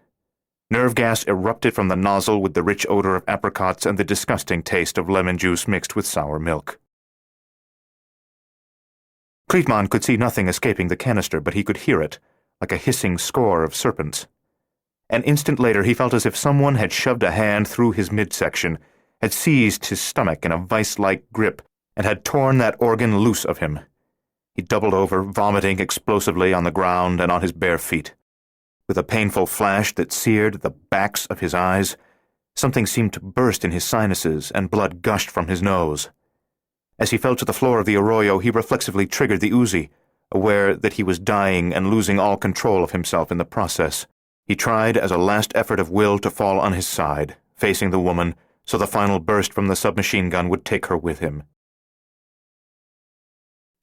Nerve gas erupted from the nozzle with the rich odor of apricots and the disgusting taste of lemon juice mixed with sour milk. Crichton could see nothing escaping the canister, but he could hear it, like a hissing score of serpents. An instant later he felt as if someone had shoved a hand through his midsection, had seized his stomach in a vice-like grip, and had torn that organ loose of him. He doubled over, vomiting explosively on the ground and on his bare feet. With a painful flash that seared the backs of his eyes, something seemed to burst in his sinuses, and blood gushed from his nose. As he fell to the floor of the arroyo, he reflexively triggered the Uzi, aware that he was dying and losing all control of himself in the process. He tried as a last effort of will to fall on his side, facing the woman, so the final burst from the submachine gun would take her with him.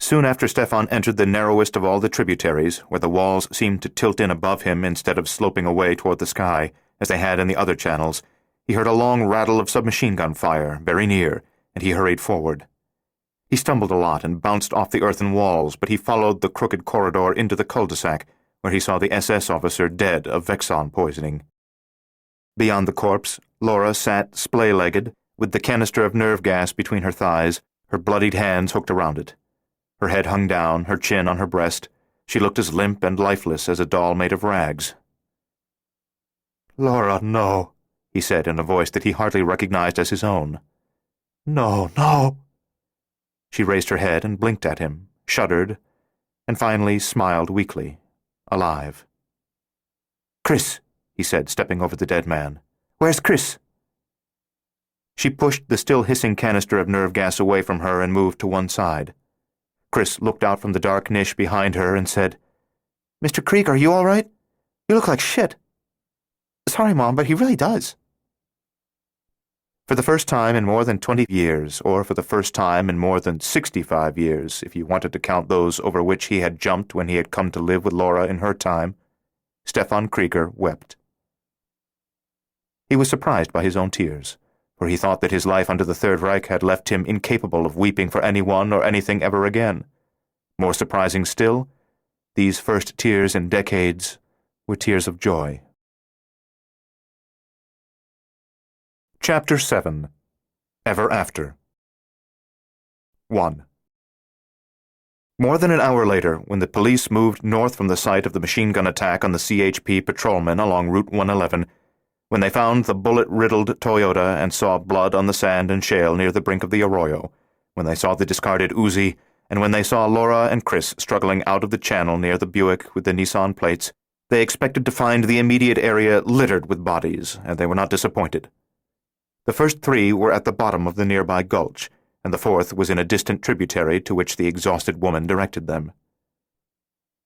Soon after Stefan entered the narrowest of all the tributaries, where the walls seemed to tilt in above him instead of sloping away toward the sky, as they had in the other channels, he heard a long rattle of submachine gun fire, very near, and he hurried forward. He stumbled a lot and bounced off the earthen walls, but he followed the crooked corridor into the cul-de-sac, where he saw the SS officer dead of Vexon poisoning. Beyond the corpse, Laura sat splay-legged, with the canister of nerve gas between her thighs, her bloodied hands hooked around it. Her head hung down, her chin on her breast. She looked as limp and lifeless as a doll made of rags. "Laura, no," he said in a voice that he hardly recognized as his own. "No, no." She raised her head and blinked at him, shuddered, and finally smiled weakly, alive. "Chris," he said, stepping over the dead man. "Where's Chris?" She pushed the still hissing canister of nerve gas away from her and moved to one side. Chris looked out from the dark niche behind her and said, "Mr. Krieg, are you all right? You look like shit." "Sorry, Mom, but he really does." For the first time in more than 20 years, or for the first time in more than 65 years, if you wanted to count those over which he had jumped when he had come to live with Laura in her time, Stefan Krieger wept. He was surprised by his own tears, for he thought that his life under the Third Reich had left him incapable of weeping for anyone or anything ever again. More surprising still, these first tears in decades were tears of joy. Chapter 7. Ever After. 1. More than an hour later, when the police moved north from the site of the machine gun attack on the CHP patrolmen along Route 111, when they found the bullet-riddled Toyota and saw blood on the sand and shale near the brink of the arroyo, when they saw the discarded Uzi, and when they saw Laura and Chris struggling out of the channel near the Buick with the Nissan plates, they expected to find the immediate area littered with bodies, and they were not disappointed. The first three were at the bottom of the nearby gulch, and the fourth was in a distant tributary to which the exhausted woman directed them.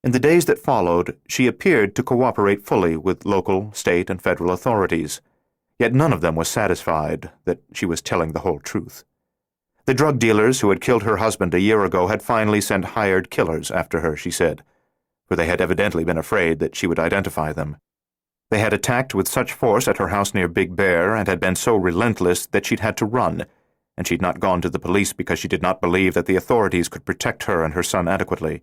In the days that followed, she appeared to cooperate fully with local, state, and federal authorities, yet none of them was satisfied that she was telling the whole truth. The drug dealers who had killed her husband a year ago had finally sent hired killers after her, she said, for they had evidently been afraid that she would identify them. They had attacked with such force at her house near Big Bear and had been so relentless that she'd had to run, and she'd not gone to the police because she did not believe that the authorities could protect her and her son adequately.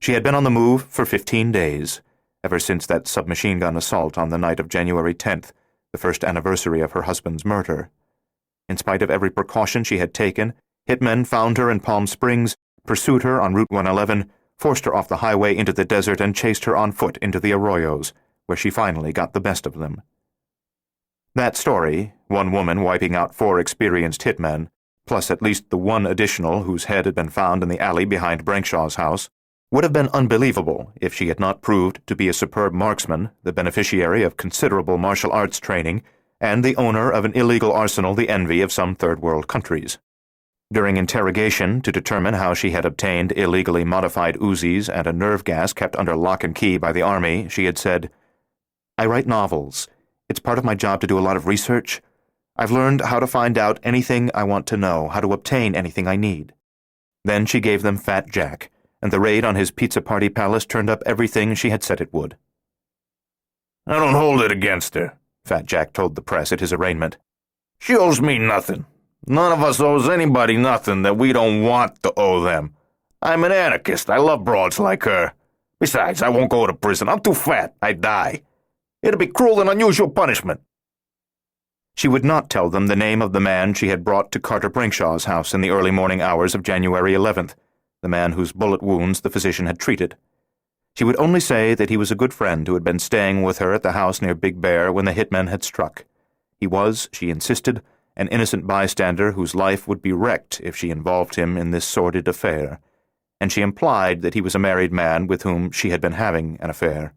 She had been on the move for 15 days, ever since that submachine gun assault on the night of January 10th, the first anniversary of her husband's murder. In spite of every precaution she had taken, hitmen found her in Palm Springs, pursued her on Route 111, forced her off the highway into the desert, and chased her on foot into the arroyos, where she finally got the best of them. That story, one woman wiping out 4 experienced hitmen, plus at least the one additional whose head had been found in the alley behind Brankshaw's house, would have been unbelievable if she had not proved to be a superb marksman, the beneficiary of considerable martial arts training, and the owner of an illegal arsenal the envy of some third-world countries. During interrogation to determine how she had obtained illegally modified Uzis and a nerve gas kept under lock and key by the Army, she had said, "I write novels. It's part of my job to do a lot of research. I've learned how to find out anything I want to know, how to obtain anything I need." Then she gave them Fat Jack, and the raid on his pizza party palace turned up everything she had said it would. "I don't hold it against her," Fat Jack told the press at his arraignment. "She owes me nothing. None of us owes anybody nothing that we don't want to owe them. I'm an anarchist. I love broads like her. Besides, I won't go to prison. I'm too fat. I die. It'll be cruel and unusual punishment." She would not tell them the name of the man she had brought to Carter Brinkshaw's house in the early morning hours of January 11th, the man whose bullet wounds the physician had treated. She would only say that he was a good friend who had been staying with her at the house near Big Bear when the hitmen had struck. He was, she insisted, an innocent bystander whose life would be wrecked if she involved him in this sordid affair, and she implied that he was a married man with whom she had been having an affair.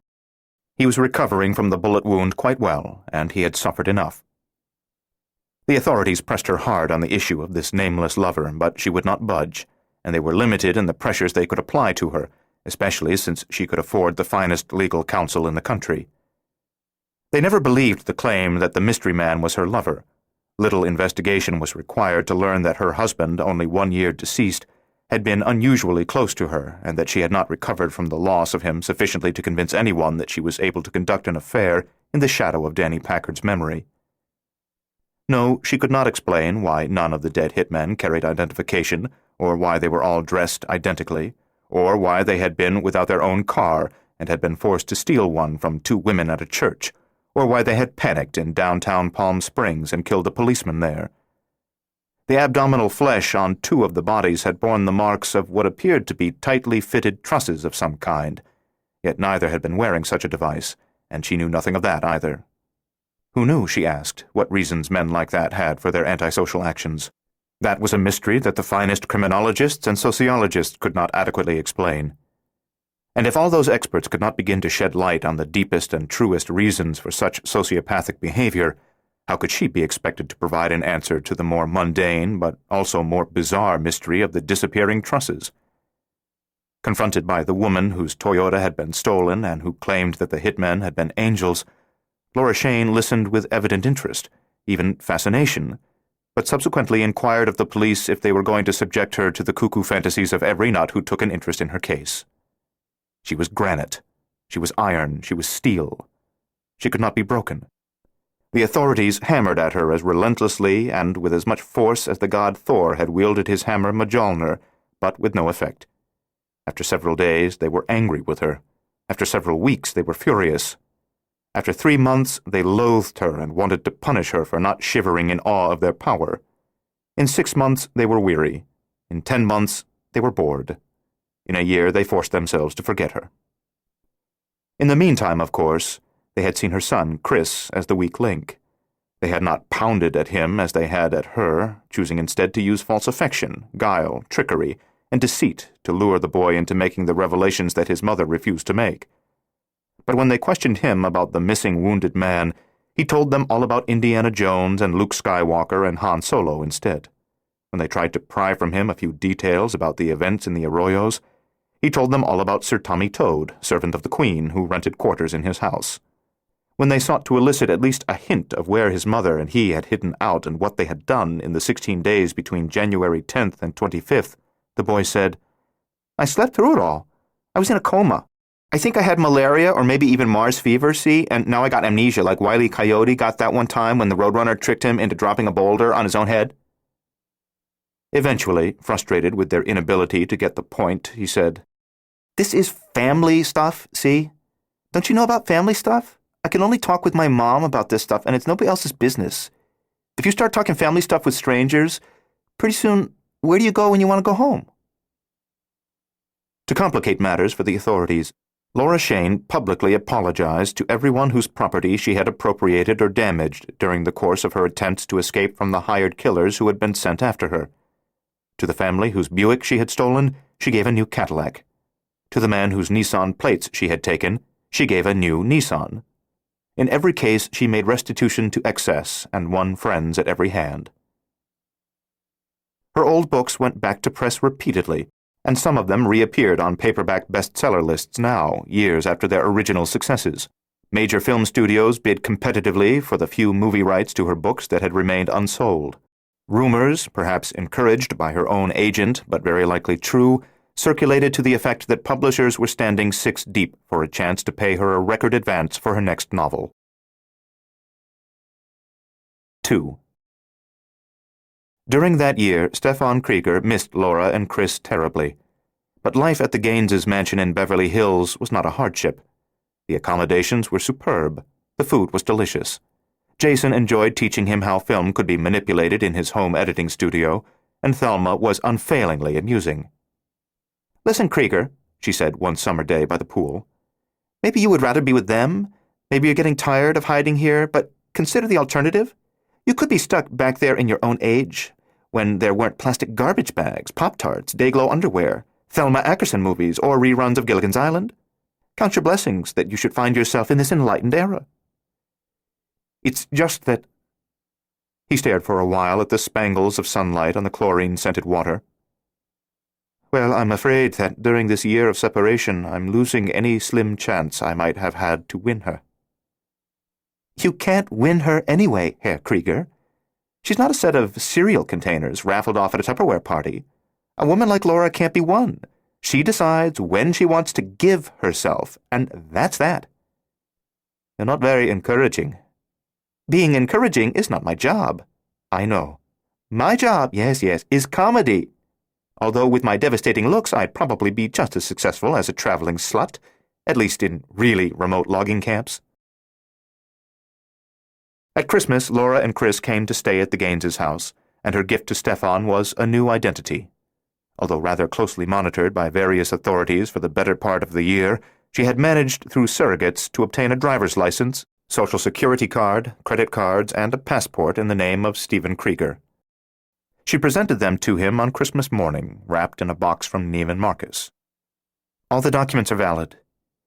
He was recovering from the bullet wound quite well, and he had suffered enough. The authorities pressed her hard on the issue of this nameless lover, but she would not budge, and they were limited in the pressures they could apply to her, especially since she could afford the finest legal counsel in the country. They never believed the claim that the mystery man was her lover. Little investigation was required to learn that her husband, only 1 year deceased, had been unusually close to her, and that she had not recovered from the loss of him sufficiently to convince anyone that she was able to conduct an affair in the shadow of Danny Packard's memory. No, she could not explain why none of the dead hitmen carried identification, or why they were all dressed identically, or why they had been without their own car and had been forced to steal one from 2 women at a church, or why they had panicked in downtown Palm Springs and killed a policeman there. The abdominal flesh on 2 of the bodies had borne the marks of what appeared to be tightly fitted trusses of some kind, yet neither had been wearing such a device, and she knew nothing of that either. Who knew, she asked, what reasons men like that had for their antisocial actions? That was a mystery that the finest criminologists and sociologists could not adequately explain. And if all those experts could not begin to shed light on the deepest and truest reasons for such sociopathic behavior, how could she be expected to provide an answer to the more mundane but also more bizarre mystery of the disappearing trusses? Confronted by the woman whose Toyota had been stolen and who claimed that the hitmen had been angels, Laura Shane listened with evident interest, even fascination, but subsequently inquired of the police if they were going to subject her to the cuckoo fantasies of every nut who took an interest in her case. She was granite. She was iron. She was steel. She could not be broken. The authorities hammered at her as relentlessly and with as much force as the god Thor had wielded his hammer Mjolnir, but with no effect. After several days, they were angry with her. After several weeks, they were furious. After 3 months, they loathed her and wanted to punish her for not shivering in awe of their power. In 6 months, they were weary. In 10 months, they were bored. In a year, they forced themselves to forget her. In the meantime, of course, they had seen her son, Chris, as the weak link. They had not pounded at him as they had at her, choosing instead to use false affection, guile, trickery, and deceit to lure the boy into making the revelations that his mother refused to make. But when they questioned him about the missing wounded man, he told them all about Indiana Jones and Luke Skywalker and Han Solo instead. When they tried to pry from him a few details about the events in the Arroyos, he told them all about Sir Tommy Toad, servant of the Queen, who rented quarters in his house. When they sought to elicit at least a hint of where his mother and he had hidden out and what they had done in the 16 days between January 10th and 25th, the boy said, "I slept through it all. I was in a coma. I think I had malaria or maybe even Mars fever, see, and now I got amnesia like Wile E. Coyote got that one time when the Roadrunner tricked him into dropping a boulder on his own head." Eventually, frustrated with their inability to get the point, he said, "This is family stuff, see? Don't you know about family stuff? I can only talk with my mom about this stuff, and it's nobody else's business. If you start talking family stuff with strangers, pretty soon, where do you go when you want to go home?" To complicate matters for the authorities, Laura Shane publicly apologized to everyone whose property she had appropriated or damaged during the course of her attempts to escape from the hired killers who had been sent after her. To the family whose Buick she had stolen, she gave a new Cadillac. To the man whose Nissan plates she had taken, she gave a new Nissan. In every case, she made restitution to excess and won friends at every hand. Her old books went back to press repeatedly, and some of them reappeared on paperback bestseller lists now, years after their original successes. Major film studios bid competitively for the few movie rights to her books that had remained unsold. Rumors, perhaps encouraged by her own agent, but very likely true, circulated to the effect that publishers were standing 6 deep for a chance to pay her a record advance for her next novel. 2. During that year, Stefan Krieger missed Laura and Chris terribly. But life at the Gaineses' mansion in Beverly Hills was not a hardship. The accommodations were superb. The food was delicious. Jason enjoyed teaching him how film could be manipulated in his home editing studio, and Thelma was unfailingly amusing. "Listen, Krieger," she said one summer day by the pool. "Maybe you would rather be with them. Maybe you're getting tired of hiding here, but consider the alternative. You could be stuck back there in your own age, when there weren't plastic garbage bags, Pop-Tarts, Day-Glo underwear, Thelma Ackerson movies, or reruns of Gilligan's Island. Count your blessings that you should find yourself in this enlightened era. It's just that—" He stared for a while at the spangles of sunlight on the chlorine-scented water. "Well, I'm afraid that during this year of separation I'm losing any slim chance I might have had to win her." "You can't win her anyway, Herr Krieger. She's not a set of cereal containers raffled off at a Tupperware party. A woman like Laura can't be won. She decides when she wants to give herself, and that's that." "You're not very encouraging." "Being encouraging is not my job." "I know. My job, yes, is comedy. Although with my devastating looks I'd probably be just as successful as a traveling slut, at least in really remote logging camps." At Christmas, Laura and Chris came to stay at the Gaineses' house, and her gift to Stefan was a new identity. Although rather closely monitored by various authorities for the better part of the year, she had managed through surrogates to obtain a driver's license, social security card, credit cards, and a passport in the name of Stephen Krieger. She presented them to him on Christmas morning, wrapped in a box from Neiman Marcus. "All the documents are valid.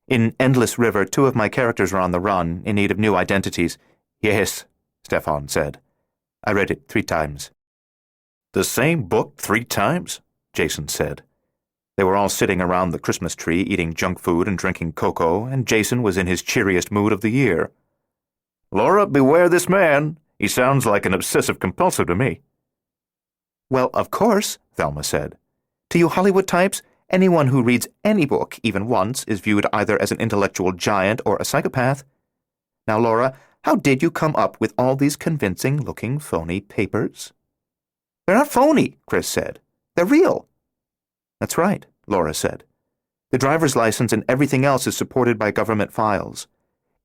In Endless River, 2 of my characters are on the run, in need of new identities." "Yes," Stefan said. "I read it 3 times. "The same book 3 times?" Jason said. They were all sitting around the Christmas tree eating junk food and drinking cocoa, and Jason was in his cheeriest mood of the year. "Laura, beware this man. He sounds like an obsessive-compulsive to me." "Well, of course," Thelma said. "To you Hollywood types, anyone who reads any book, even once, is viewed either as an intellectual giant or a psychopath. Now, Laura, how did you come up with all these convincing-looking phony papers?" "They're not phony," Chris said. "They're real." "That's right," Laura said. "The driver's license and everything else is supported by government files.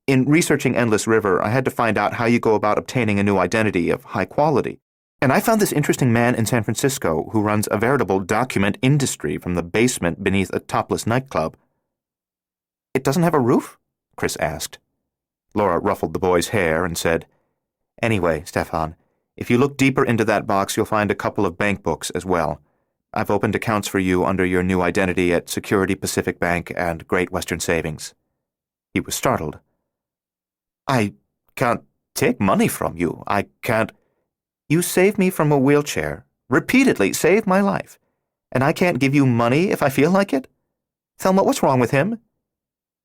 In researching Endless River, I had to find out how you go about obtaining a new identity of high quality. And I found this interesting man in San Francisco who runs a veritable document industry from the basement beneath a topless nightclub. It doesn't have a roof? Chris asked. Laura ruffled the boy's hair and said, Anyway, Stefan, if you look deeper into that box, you'll find a couple of bank books as well. I've opened accounts for you under your new identity at Security Pacific Bank and Great Western Savings. He was startled. I can't take money from you. I can't. You saved me from a wheelchair, repeatedly saved my life, and I can't give you money if I feel like it? Thelma, what's wrong with him?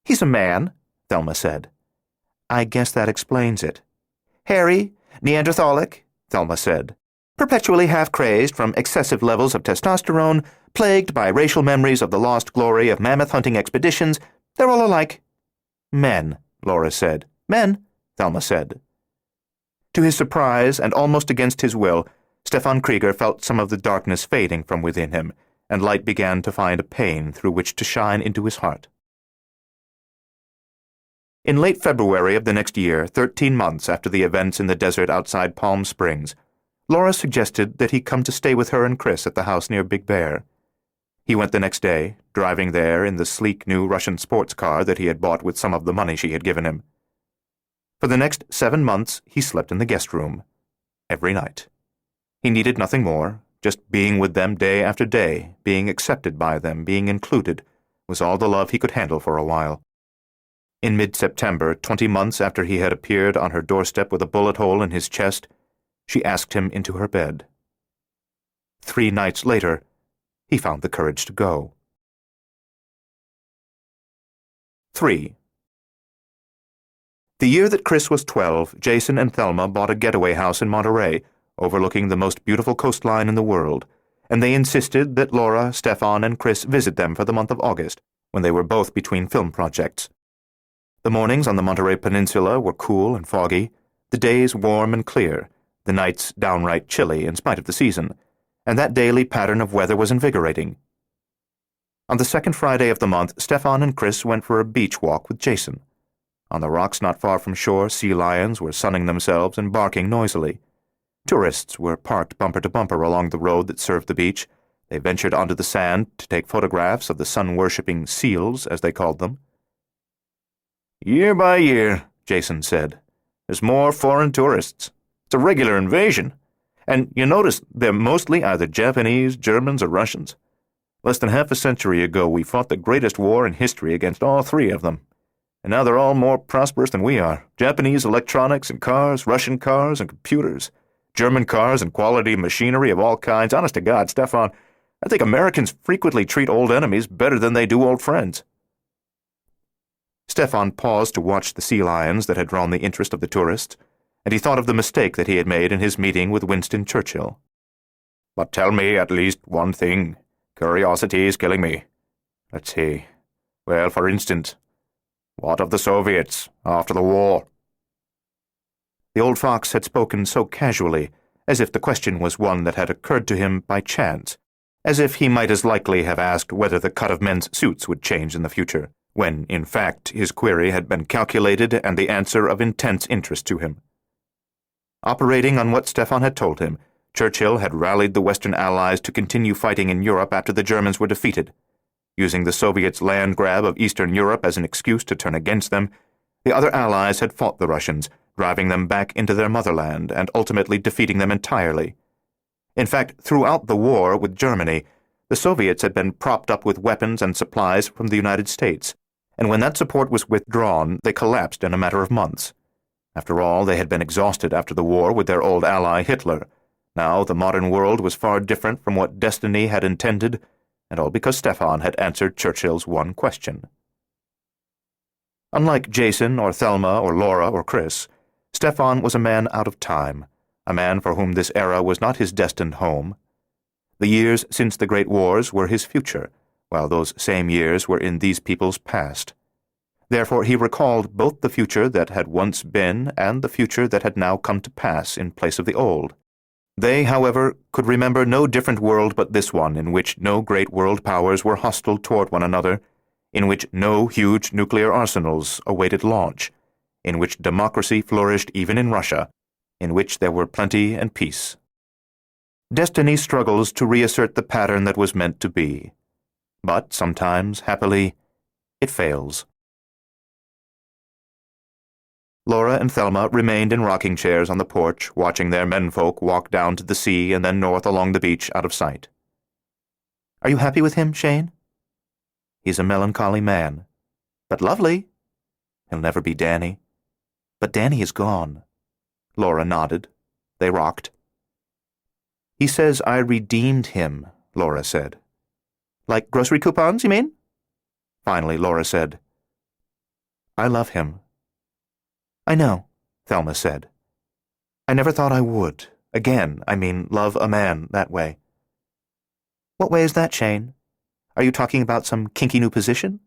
He's a man, Thelma said. I guess that explains it. Hairy, Neanderthalic, Thelma said. Perpetually half-crazed from excessive levels of testosterone, plagued by racial memories of the lost glory of mammoth hunting expeditions, they're all alike. Men, Laura said. Men, Thelma said. To his surprise, and almost against his will, Stefan Krieger felt some of the darkness fading from within him, and light began to find a pane through which to shine into his heart. In late February of the next year, 13 months after the events in the desert outside Palm Springs, Laura suggested that he come to stay with her and Chris at the house near Big Bear. He went the next day, driving there in the sleek new Russian sports car that he had bought with some of the money she had given him. For the next 7 months, he slept in the guest room, every night. He needed nothing more. Just being with them day after day, being accepted by them, being included, was all the love he could handle for a while. In mid-September, 20 months after he had appeared on her doorstep with a bullet hole in his chest, she asked him into her bed. 3 nights later, he found the courage to go. 3. The year that Chris was 12, Jason and Thelma bought a getaway house in Monterey, overlooking the most beautiful coastline in the world, and they insisted that Laura, Stefan, and Chris visit them for the month of August, when they were both between film projects. The mornings on the Monterey Peninsula were cool and foggy, the days warm and clear, the nights downright chilly in spite of the season, and that daily pattern of weather was invigorating. On the second Friday of the month, Stefan and Chris went for a beach walk with Jason. On the rocks not far from shore, sea lions were sunning themselves and barking noisily. Tourists were parked bumper to bumper along the road that served the beach. They ventured onto the sand to take photographs of the sun-worshipping seals, as they called them. Year by year, Jason said, there's more foreign tourists. It's a regular invasion. And you notice they're mostly either Japanese, Germans, or Russians. Less than half a century ago, we fought the greatest war in history against all 3 of them. And now they're all more prosperous than we are. Japanese electronics and cars, Russian cars and computers, German cars and quality machinery of all kinds. Honest to God, Stefan, I think Americans frequently treat old enemies better than they do old friends. Stefan paused to watch the sea lions that had drawn the interest of the tourists, and he thought of the mistake that he had made in his meeting with Winston Churchill. But tell me at least one thing. Curiosity is killing me. Let's see. Well, for instance, what of the Soviets after the war? The old fox had spoken so casually, as if the question was one that had occurred to him by chance, as if he might as likely have asked whether the cut of men's suits would change in the future, when, in fact, his query had been calculated and the answer of intense interest to him. Operating on what Stefan had told him, Churchill had rallied the Western Allies to continue fighting in Europe after the Germans were defeated. Using the Soviets' land grab of Eastern Europe as an excuse to turn against them, the other Allies had fought the Russians, driving them back into their motherland and ultimately defeating them entirely. In fact, throughout the war with Germany, the Soviets had been propped up with weapons and supplies from the United States, and when that support was withdrawn, they collapsed in a matter of months. After all, they had been exhausted after the war with their old ally Hitler. Now the modern world was far different from what destiny had intended, and all because Stefan had answered Churchill's one question. Unlike Jason or Thelma or Laura or Chris, Stefan was a man out of time, a man for whom this era was not his destined home. The years since the Great Wars were his future, while those same years were in these people's past. Therefore he recalled both the future that had once been and the future that had now come to pass in place of the old. They, however, could remember no different world but this one, in which no great world powers were hostile toward one another, in which no huge nuclear arsenals awaited launch, in which democracy flourished even in Russia, in which there were plenty and peace. Destiny struggles to reassert the pattern that was meant to be. But sometimes, happily, it fails. Laura and Thelma remained in rocking chairs on the porch, watching their menfolk walk down to the sea and then north along the beach out of sight. "Are you happy with him, Shane?" "He's a melancholy man. But lovely. He'll never be Danny. But Danny is gone." Laura nodded. They rocked. "He says I redeemed him," Laura said. "Like grocery coupons, you mean?" Finally, Laura said, "I love him." "I know," Thelma said. "I never thought I would. Again, I mean, love a man that way." "What way is that, Shane? Are you talking about some kinky new position?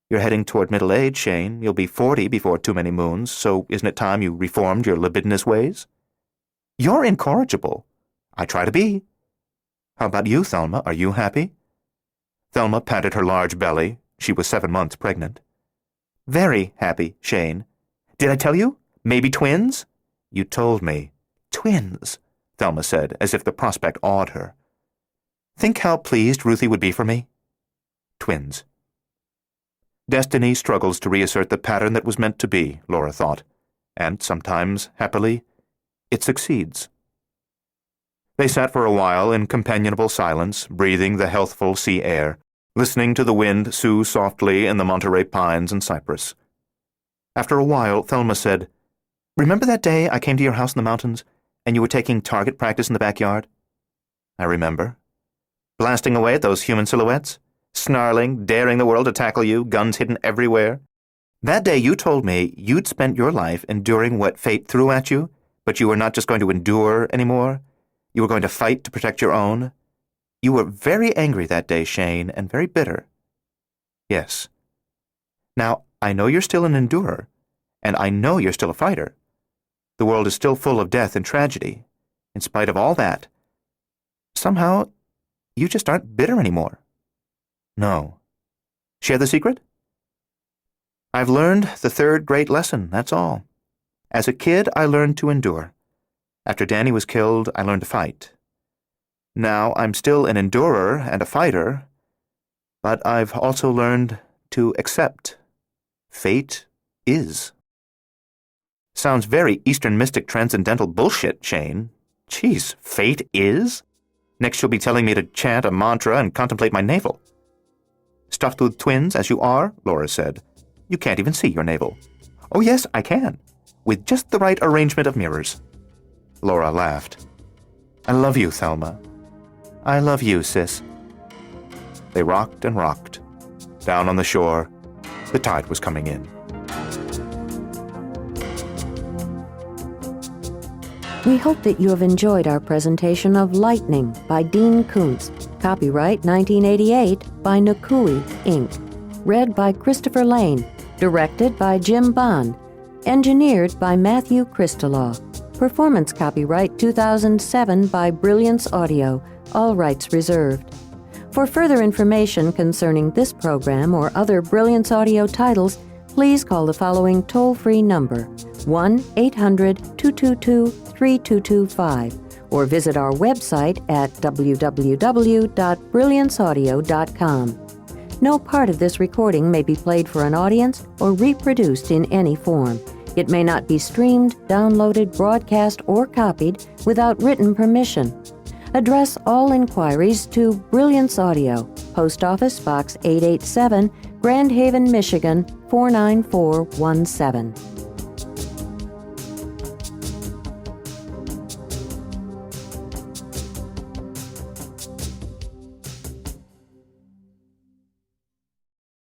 You're heading toward middle age, Shane. You'll be 40 before too many moons, so isn't it time you reformed your libidinous ways?" "You're incorrigible." "I try to be." "How about you, Thelma? Are you happy?" Thelma patted her large belly. She was 7 months pregnant. "Very happy, Shane. Did I tell you? Maybe twins?" "You told me." "Twins," Thelma said, as if the prospect awed her. "Think how pleased Ruthie would be for me." Twins. Destiny struggles to reassert the pattern that was meant to be, Laura thought, and sometimes, happily, it succeeds. They sat for a while in companionable silence, breathing the healthful sea air, listening to the wind sough softly in the Monterey pines and cypress. After a while, Thelma said, "Remember that day I came to your house in the mountains, and you were taking target practice in the backyard?" "I remember." "Blasting away at those human silhouettes? Snarling, daring the world to tackle you, guns hidden everywhere? That day you told me you'd spent your life enduring what fate threw at you, but you were not just going to endure anymore. You were going to fight to protect your own. You were very angry that day, Shane, and very bitter." "Yes." "Now, I know you're still an endurer, and I know you're still a fighter. The world is still full of death and tragedy. In spite of all that, somehow, you just aren't bitter anymore." "No." "Share the secret?" "I've learned the third great lesson, that's all. As a kid, I learned to endure. After Danny was killed, I learned to fight. Now I'm still an endurer and a fighter, but I've also learned to accept. Fate is." "Sounds very Eastern mystic transcendental bullshit, Shane. Jeez, fate is? Next you'll be telling me to chant a mantra and contemplate my navel." "Stuffed with twins as you are," Laura said, "you can't even see your navel." "Oh yes, I can, with just the right arrangement of mirrors." Laura laughed. "I love you, Thelma. I love you, sis." They rocked and rocked. Down on the shore, the tide was coming in. We hope that you have enjoyed our presentation of Lightning by Dean Koontz, copyright 1988 by Nakui, Inc., read by Christopher Lane, directed by Jim Bond, engineered by Matthew Christolaw, performance copyright 2007 by Brilliance Audio, all rights reserved. For further information concerning this program or other Brilliance Audio titles, please call the following toll-free number, 1-800-222-3225, or visit our website at www.brillianceaudio.com. No part of this recording may be played for an audience or reproduced in any form. It may not be streamed, downloaded, broadcast, or copied without written permission. Address all inquiries to Brilliance Audio, Post Office Box 887, Grand Haven, Michigan 49417.